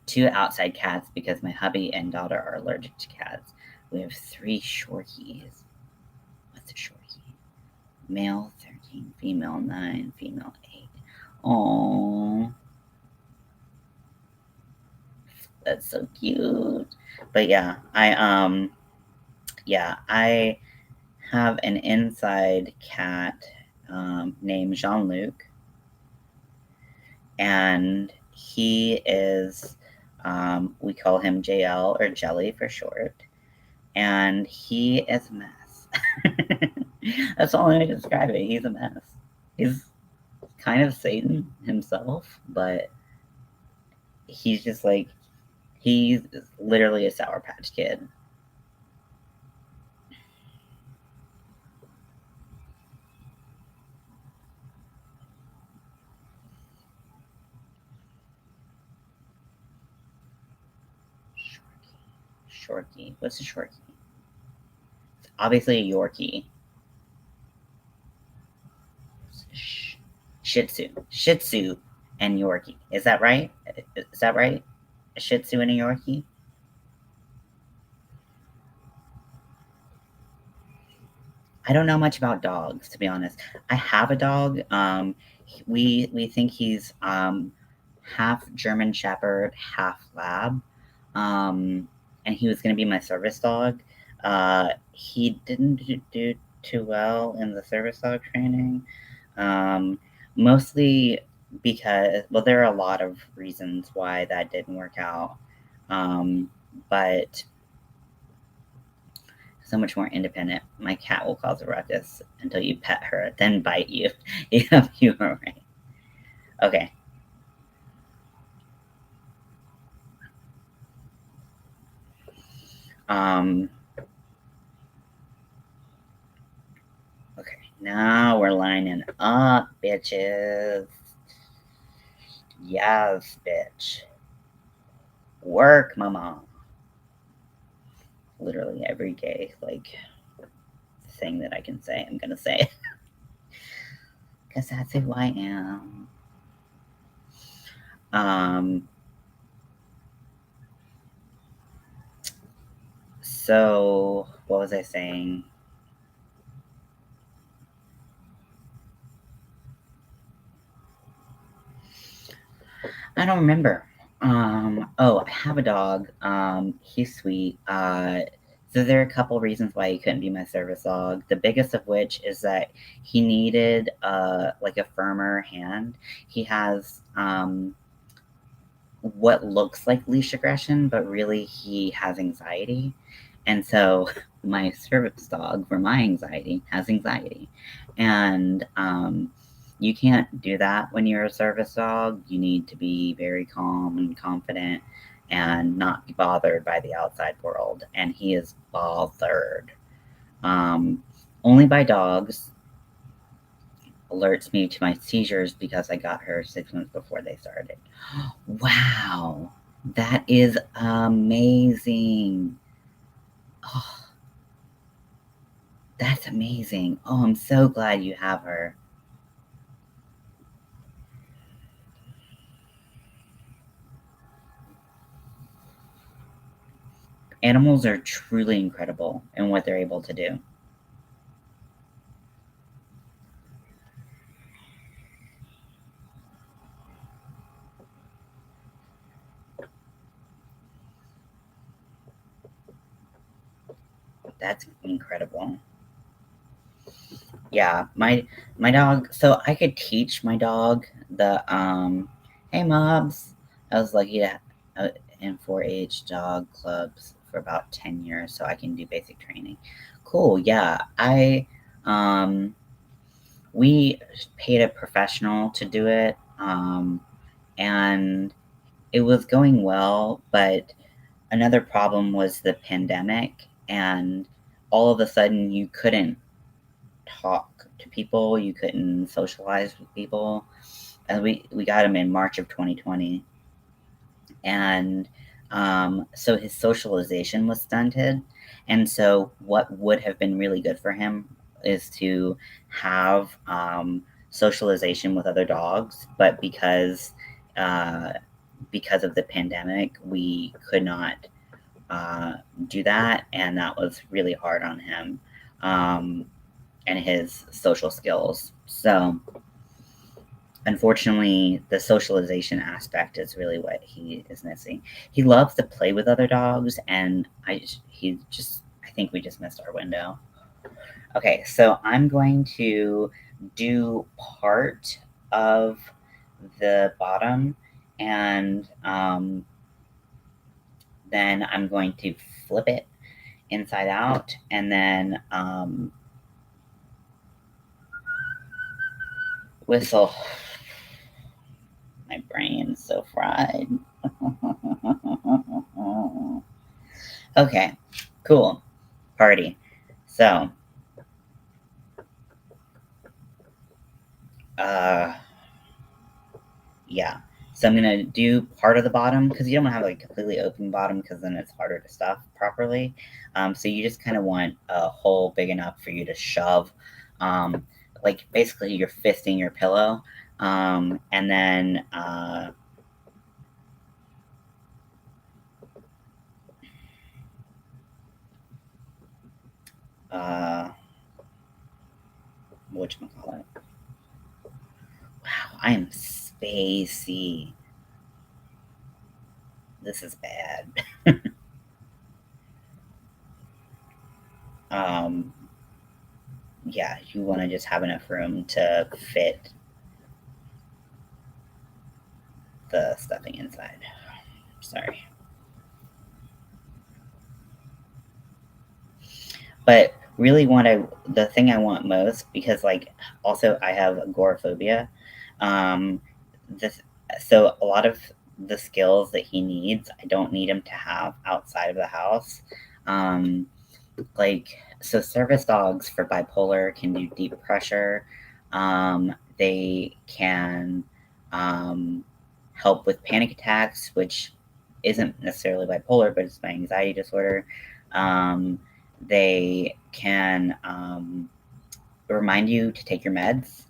two outside cats because my hubby and daughter are allergic to cats. We have three shorties. What's a shorty? Male 13, female 9, female 8. Oh, that's so cute. But I have an inside cat named Jean Luc, and he is we call him JL or Jelly for short, and he is a mess. That's the only way to describe it. He's a mess. He's kind of Satan himself, but he's just like he's literally a Sour Patch Kid. Shorty. What's a Shorty? Obviously a Yorkie. Shih Tzu. Shih Tzu and Yorkie. Is that right? Is that right? A Shih Tzu and a Yorkie? I don't know much about dogs, to be honest. I have a dog. We think he's half German Shepherd, half Lab, and he was going to be my service dog. He didn't do too well in the service dog training, um, mostly because there are a lot of reasons why that didn't work out, but so much more independent. My cat will cause a ruckus until you pet her, then bite you. Yeah, you are right. Okay. Um. Okay. Now we're lining up, bitches. Yes, bitch. Work, mama. Literally every gay thing that I can say, I'm gonna say, because that's who I am. Um. So what was I saying? I don't remember. I have a dog. He's sweet. So there are a couple reasons why he couldn't be my service dog. The biggest of which is that he needed like a firmer hand. He has what looks like leash aggression, but really he has anxiety. And so my service dog for my anxiety has anxiety. And you can't do that when you're a service dog. You need to be very calm and confident and not be bothered by the outside world. And he is bothered. Um, Only by dogs alerts me to my seizures because I got her 6 months before they started. Wow, that is amazing. Oh, that's amazing. Oh, I'm so glad you have her. Animals are truly incredible in what they're able to do. That's incredible. Yeah, my dog. So I could teach my dog the hey mobs. I was lucky to in 4-H dog clubs for about 10 years, so I can do basic training. Cool. Yeah, I we paid a professional to do it, and it was going well, but another problem was the pandemic, and all of a sudden you couldn't talk to people. You couldn't socialize with people. And we got him in March of 2020, and so his socialization was stunted. And so, what would have been really good for him is to have socialization with other dogs, but uh, because of the pandemic, we could not do that, and that was really hard on him and his social skills. So, unfortunately, the socialization aspect is really what he is missing. He loves to play with other dogs, and I think we just missed our window. Okay, so I'm going to do part of the bottom, and then I'm going to flip it inside out, and then whistle. My brain's so fried. Okay, cool. Party. So, uh, yeah. So I'm gonna do part of the bottom because you don't want to have like completely open bottom because then it's harder to stuff properly. So you just kind of want a hole big enough for you to shove, um, like basically you're fisting your pillow, and then uh, whatchamacallit. Wow, I am spacey. This is bad. um, yeah, you want to just have enough room to fit the stuffing inside. Sorry. But really, the thing I want most, because like also I have agoraphobia. Um, this so a lot of the skills that he needs, I don't need him to have outside of the house. Um, like so service dogs for bipolar can do deep pressure. They can help with panic attacks, which isn't necessarily bipolar, but it's my anxiety disorder. um, they can remind you to take your meds.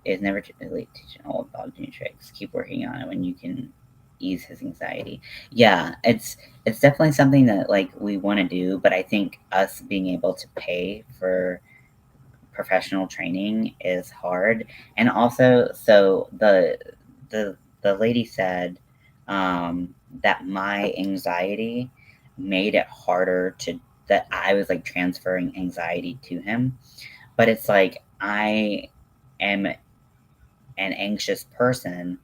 It's never too late to teach an old dog new tricks. Keep working on it when you can ease his anxiety. Yeah, it's definitely something that like we want to do, but I think us being able to pay for professional training is hard. And also, so the lady said that my anxiety made it harder to that I was like transferring anxiety to him. But it's like I am an anxious person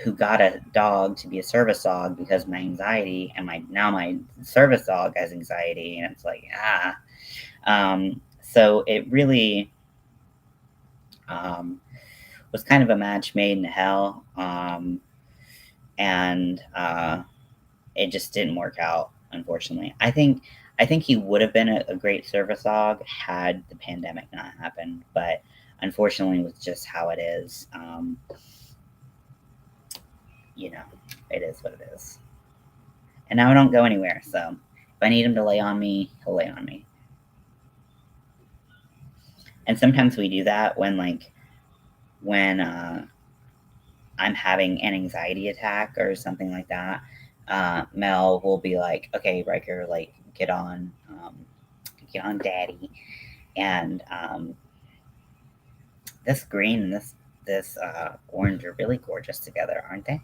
who got a dog to be a service dog because of my anxiety, and my service dog has anxiety, and it's like so it really um, was kind of a match made in hell, and it just didn't work out, unfortunately. I think he would have been a great service dog had the pandemic not happened, but unfortunately, with just how it is, you know, it is what it is. And now I don't go anywhere, so if I need him to lay on me, he'll lay on me. And sometimes we do that when I'm having an anxiety attack or something like that. Mel will be like, "Okay, Riker, like get on, Daddy." And this green and this orange are really gorgeous together, aren't they?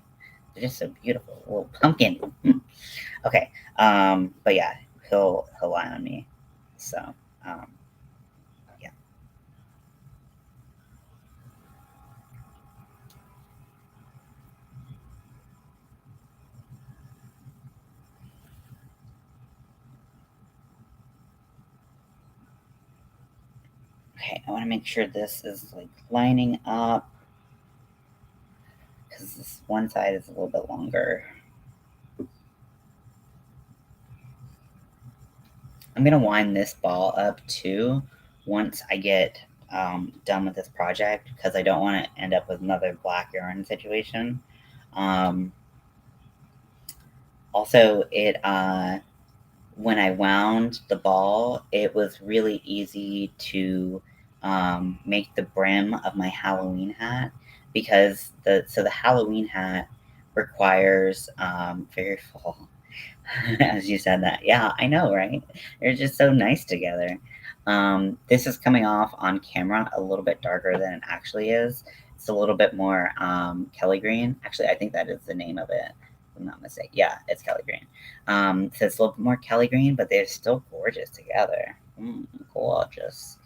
They're just so beautiful. Little pumpkin. Okay, but yeah, he'll lie on me. So um, yeah. Okay, I want to make sure this is like lining up because this one side is a little bit longer. I'm gonna wind this ball up too, once I get done with this project, because I don't want to end up with another black yarn situation. Um, Also, it when I wound the ball, it was really easy to make the brim of my Halloween hat, because the Halloween hat requires very full. As you said that, yeah, I know, right? They're just so nice together. This is coming off on camera a little bit darker than it actually is. It's a little bit more Kelly green. Actually, I think that is the name of it. If I'm not mistaken. Yeah, it's Kelly green. So it's a little bit more Kelly green, but they're still gorgeous together. Gorgeous.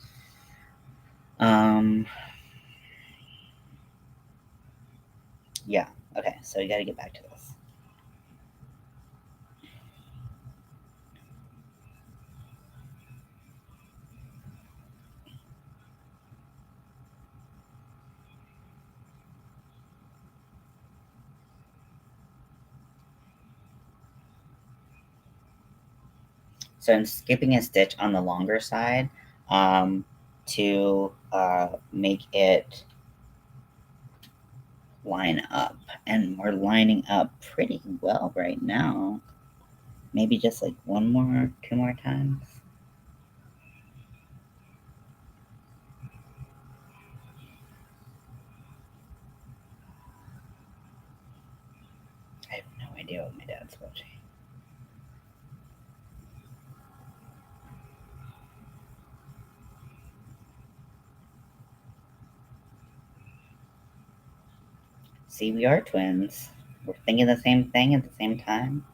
Um, yeah. Okay, so you got to get back to this. So I'm skipping a stitch on the longer side to make it line up. And we're lining up pretty well right now. Maybe just like one more, two more times. I have no idea what my dad's watching. See, we are twins. We're thinking the same thing at the same time.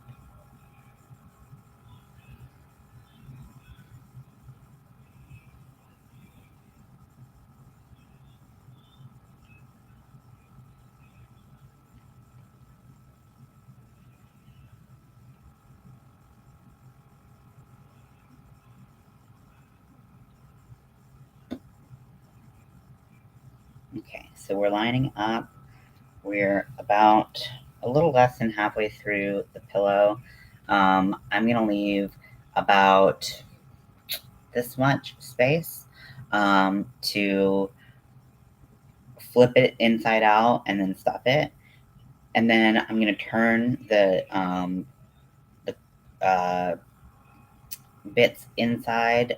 Okay, so we're lining up. We're about a little less than halfway through the pillow. I'm going to leave about this much space to flip it inside out and then stuff it. And then I'm going to turn the bits inside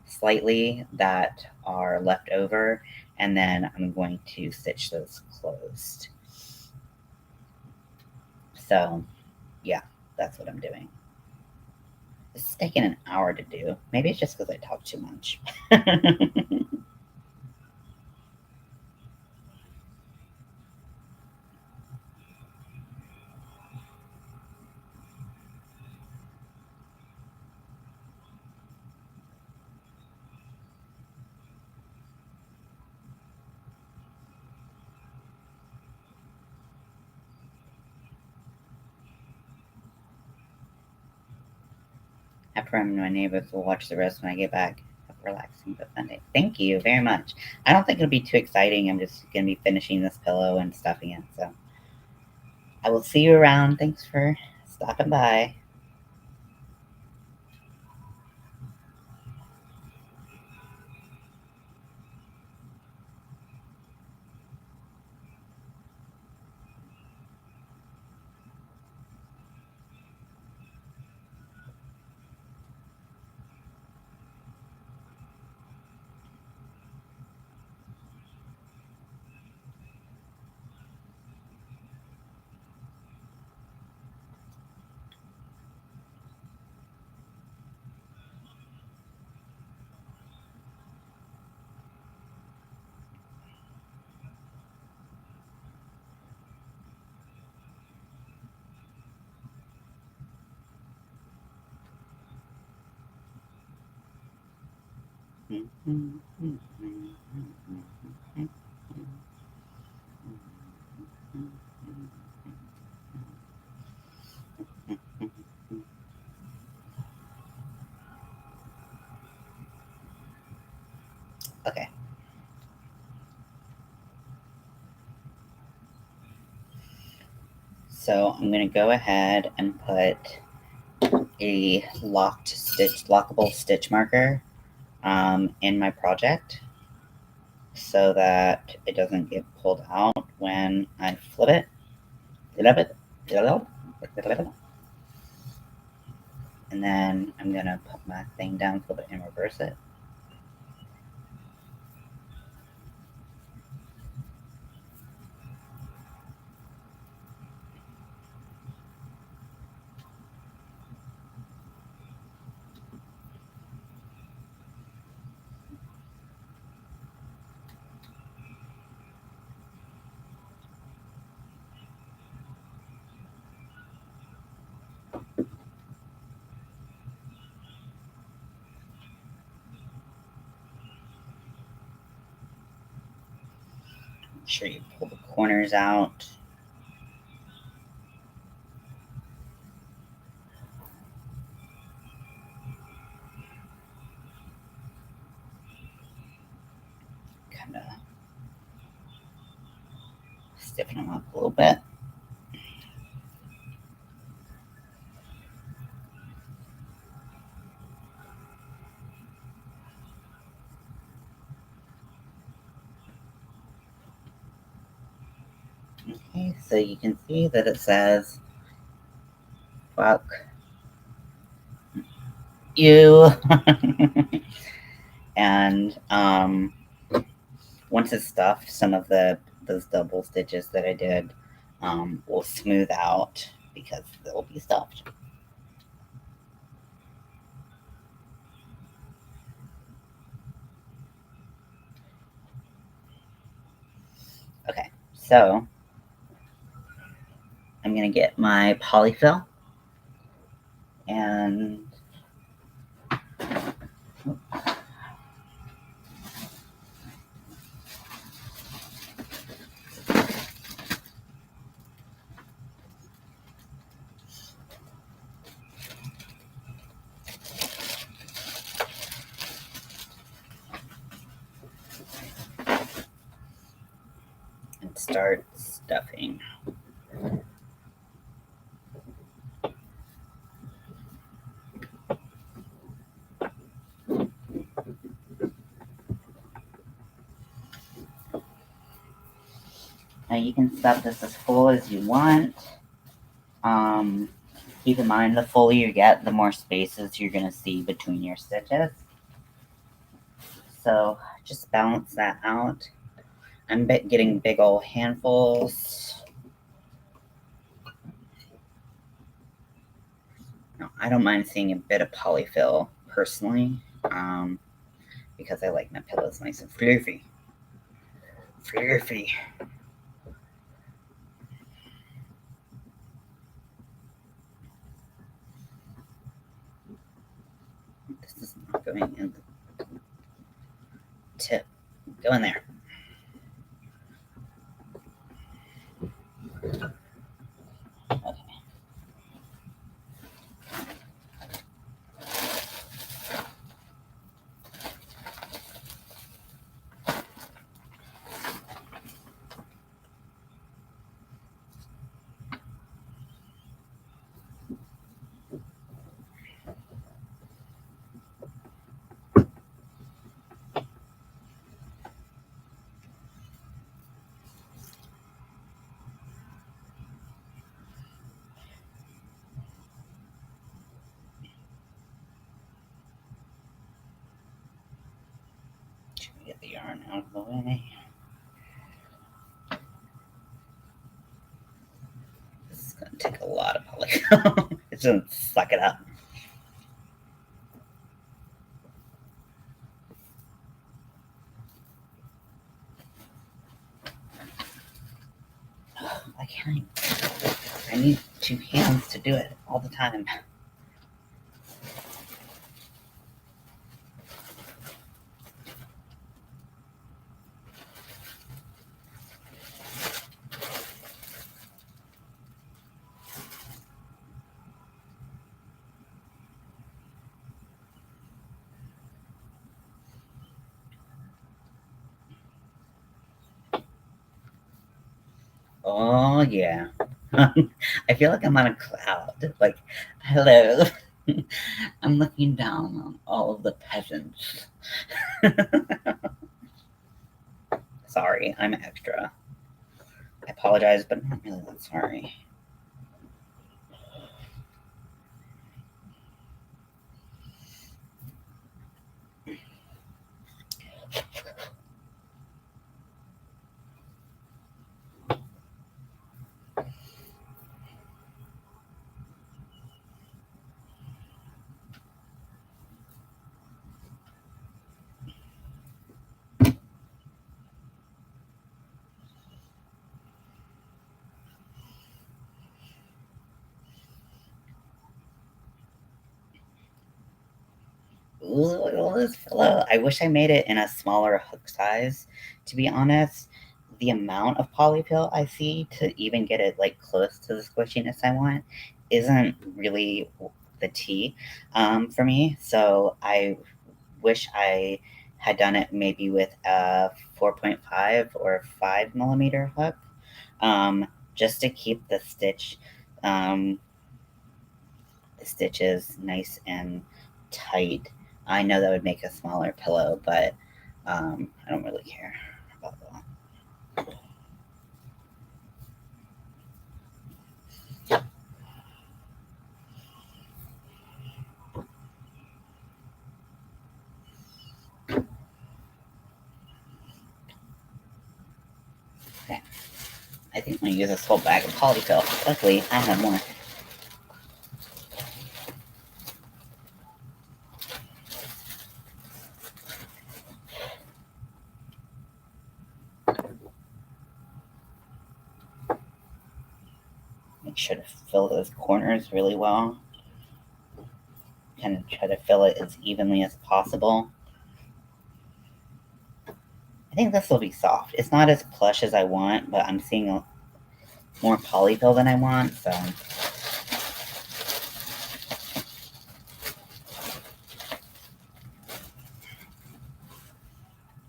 slightly that are left over, and then I'm going to stitch those closed. So, yeah, that's what I'm doing. This is taking an hour to do. Maybe it's just because I talk too much. After I'm my neighbors will watch the rest when I get back. Have a relaxing but fun day. Thank you very much. I don't think it'll be too exciting. I'm just gonna be finishing this pillow and stuffing it. So I will see you around. Thanks for stopping by. Okay. So I'm gonna go ahead and put a lockable stitch marker in my project so that it doesn't get pulled out when I flip it. Flip it. And then I'm gonna put my thing down, flip it, and reverse it. Make sure you pull the corners out. Kind of stiffen them up a little bit. Okay, so you can see that it says, fuck you. And once it's stuffed, some of those double stitches that I did will smooth out because they'll be stuffed. Okay, so I'm gonna get my polyfill and start stuffing. Now you can stuff this as full as you want. Keep in mind, the fuller you get, the more spaces you're gonna see between your stitches. So just balance that out. I'm getting big old handfuls. No, I don't mind seeing a bit of polyfill personally, because I like my pillows nice and fluffy. Fluffy. This is not going in the tip. Go in there. Okay. Get the yarn out of the way. This is going to take a lot of polyfill. It's going to suck it up. I can't. I need two hands to do it all the time. Oh, yeah. I feel like I'm on a cloud. Like, hello. I'm looking down on all of the peasants. Sorry, I'm extra. I apologize, but I'm not really that sorry. Ooh, this pillow. I wish I made it in a smaller hook size. To be honest, the amount of polypill I see to even get it like close to the squishiness I want isn't really the tea for me. So I wish I had done it maybe with a 4.5 or 5 millimeter hook, just to keep um, the stitches nice and tight. I know that would make a smaller pillow, but I don't really care about that. Okay, I think I'm gonna use this whole bag of polyfill. Luckily, I have more. Make sure to fill those corners really well. Kind of try to fill it as evenly as possible. I think this will be soft. It's not as plush as I want, but I'm seeing more polyfill than I want, so.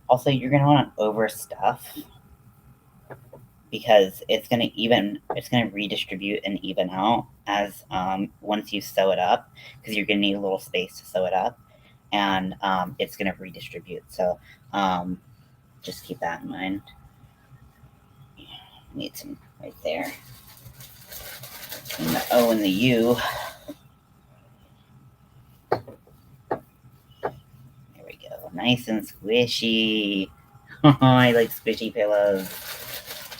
Also, you're gonna want to overstuff because it's gonna redistribute and even out as once you sew it up, because you're gonna need a little space to sew it up, and it's gonna redistribute. So um, just keep that in mind. Need some right there. And the O and the U. There we go. Nice and squishy. I like squishy pillows.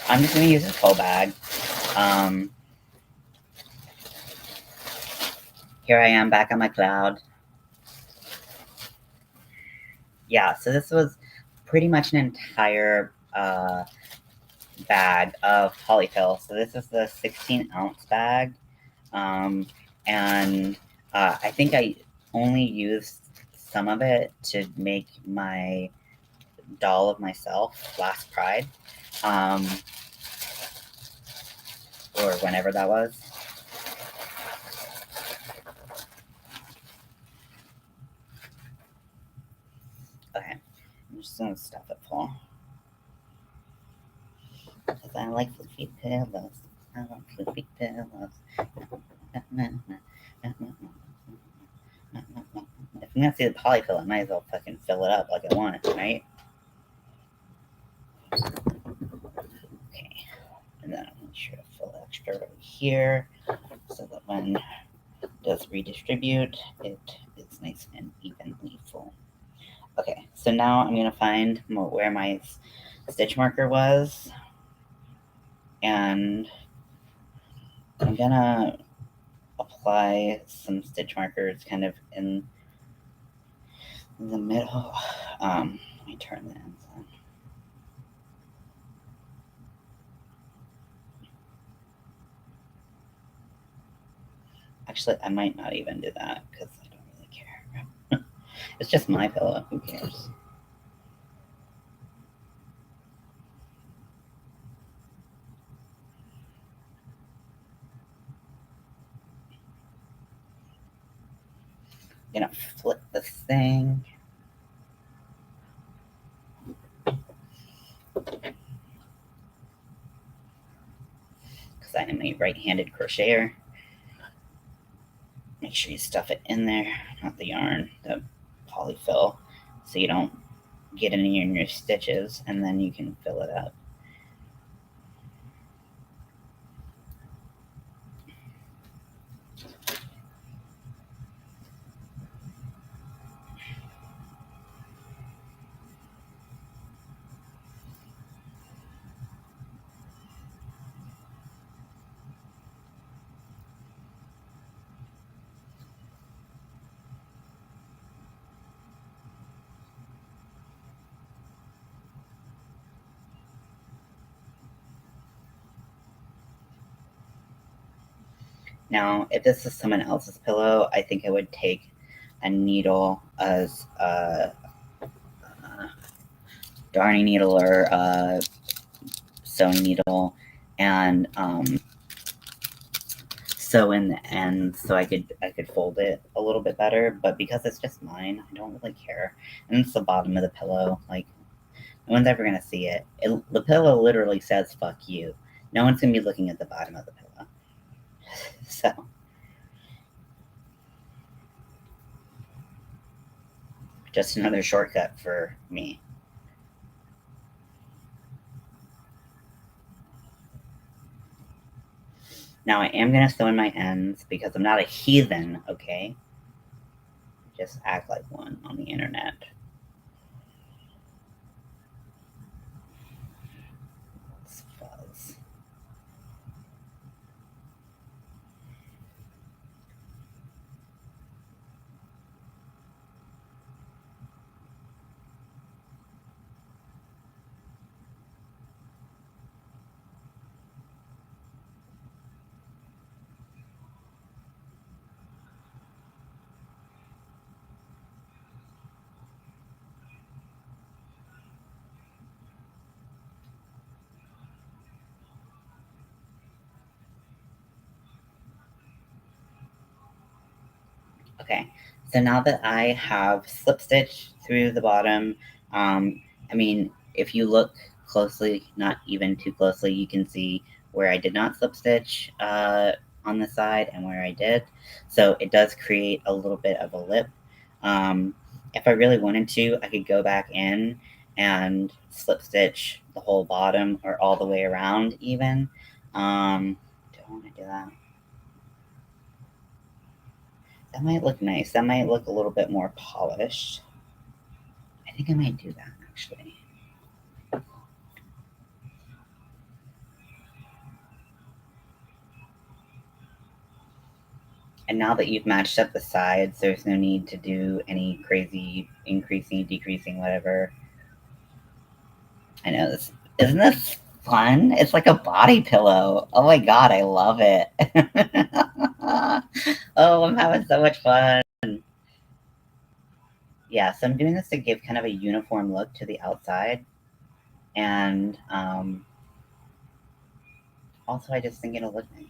I'm just gonna use this whole bag. Um, Here I am back on my cloud. Yeah, so this was pretty much an entire bag of polyfill. So this is the 16-ounce bag. Um, and I think I only used some of it to make my doll of myself last Pride, um, or whenever that was. Okay, I'm just gonna stuff it full. Because I like fluffy pillows. I like fluffy pillows. If I'm gonna see the polyfill, I might as well fucking fill it up like I want it, right? Okay, and then I'm make sure to fill extra over here so that when it does redistribute, it is nice and evenly full. Okay, so now I'm gonna find where my stitch marker was, and I'm gonna apply some stitch markers kind of in the middle. Let me turn the ends on. Actually, I might not even do that because I don't really care. It's just my pillow. Who cares? I'm gonna flip this thing. Because I am a right-handed crocheter. Make sure you stuff it in there, not the yarn, the polyfill, so you don't get any in your stitches, and then you can fill it up. Now, if this is someone else's pillow, I think I would take a needle as a darning needle or a sewing needle and sew in the ends so I could fold it a little bit better. But because it's just mine, I don't really care. And it's the bottom of the pillow. Like, no one's ever gonna see it. The pillow literally says "fuck you." No one's gonna be looking at the bottom of the pillow. So just another shortcut for me. Now I am gonna sew in my ends because I'm not a heathen, okay? Just act like one on the internet. Let's fuzz. Okay, so now that I have slip stitch through the bottom, I mean, if you look closely, not even too closely, you can see where I did not slip stitch on the side and where I did. So it does create a little bit of a lip. If I really wanted to, I could go back in and slip stitch the whole bottom or all the way around even. Don't want to do that. That might look nice. That might look a little bit more polished. I think I might do that actually. And now that you've matched up the sides, there's no need to do any crazy increasing, decreasing, whatever. I know this. Isn't this fun? It's like a body pillow. Oh my god, I love it. Oh, I'm having so much fun. Yeah, so I'm doing this to give kind of a uniform look to the outside. And also, I just think it'll look nice.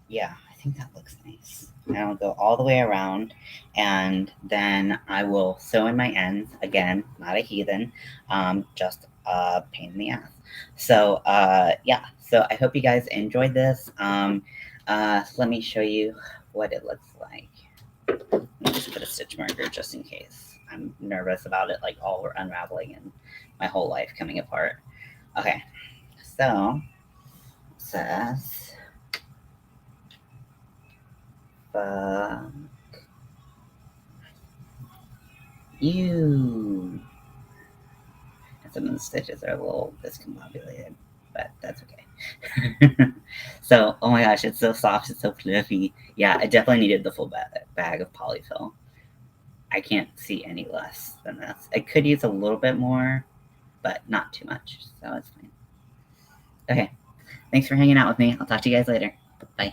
Yeah, I think that looks nice. And I'll go all the way around, and then I will sew in my ends. Again, not a heathen, just a pain in the ass. So, yeah, so I hope you guys enjoyed this. Let me show you what it looks like. Let me just put a stitch marker just in case. I'm nervous about it, like all unraveling and my whole life coming apart. Okay, so it says you. And some of the stitches are a little discombobulated, but that's okay. So, oh my gosh, it's so soft, it's so fluffy. Yeah, I definitely needed the full bag of polyfill. I can't see any less than this. I could use a little bit more, but not too much, so it's fine. Okay, thanks for hanging out with me. I'll talk to you guys later. Bye.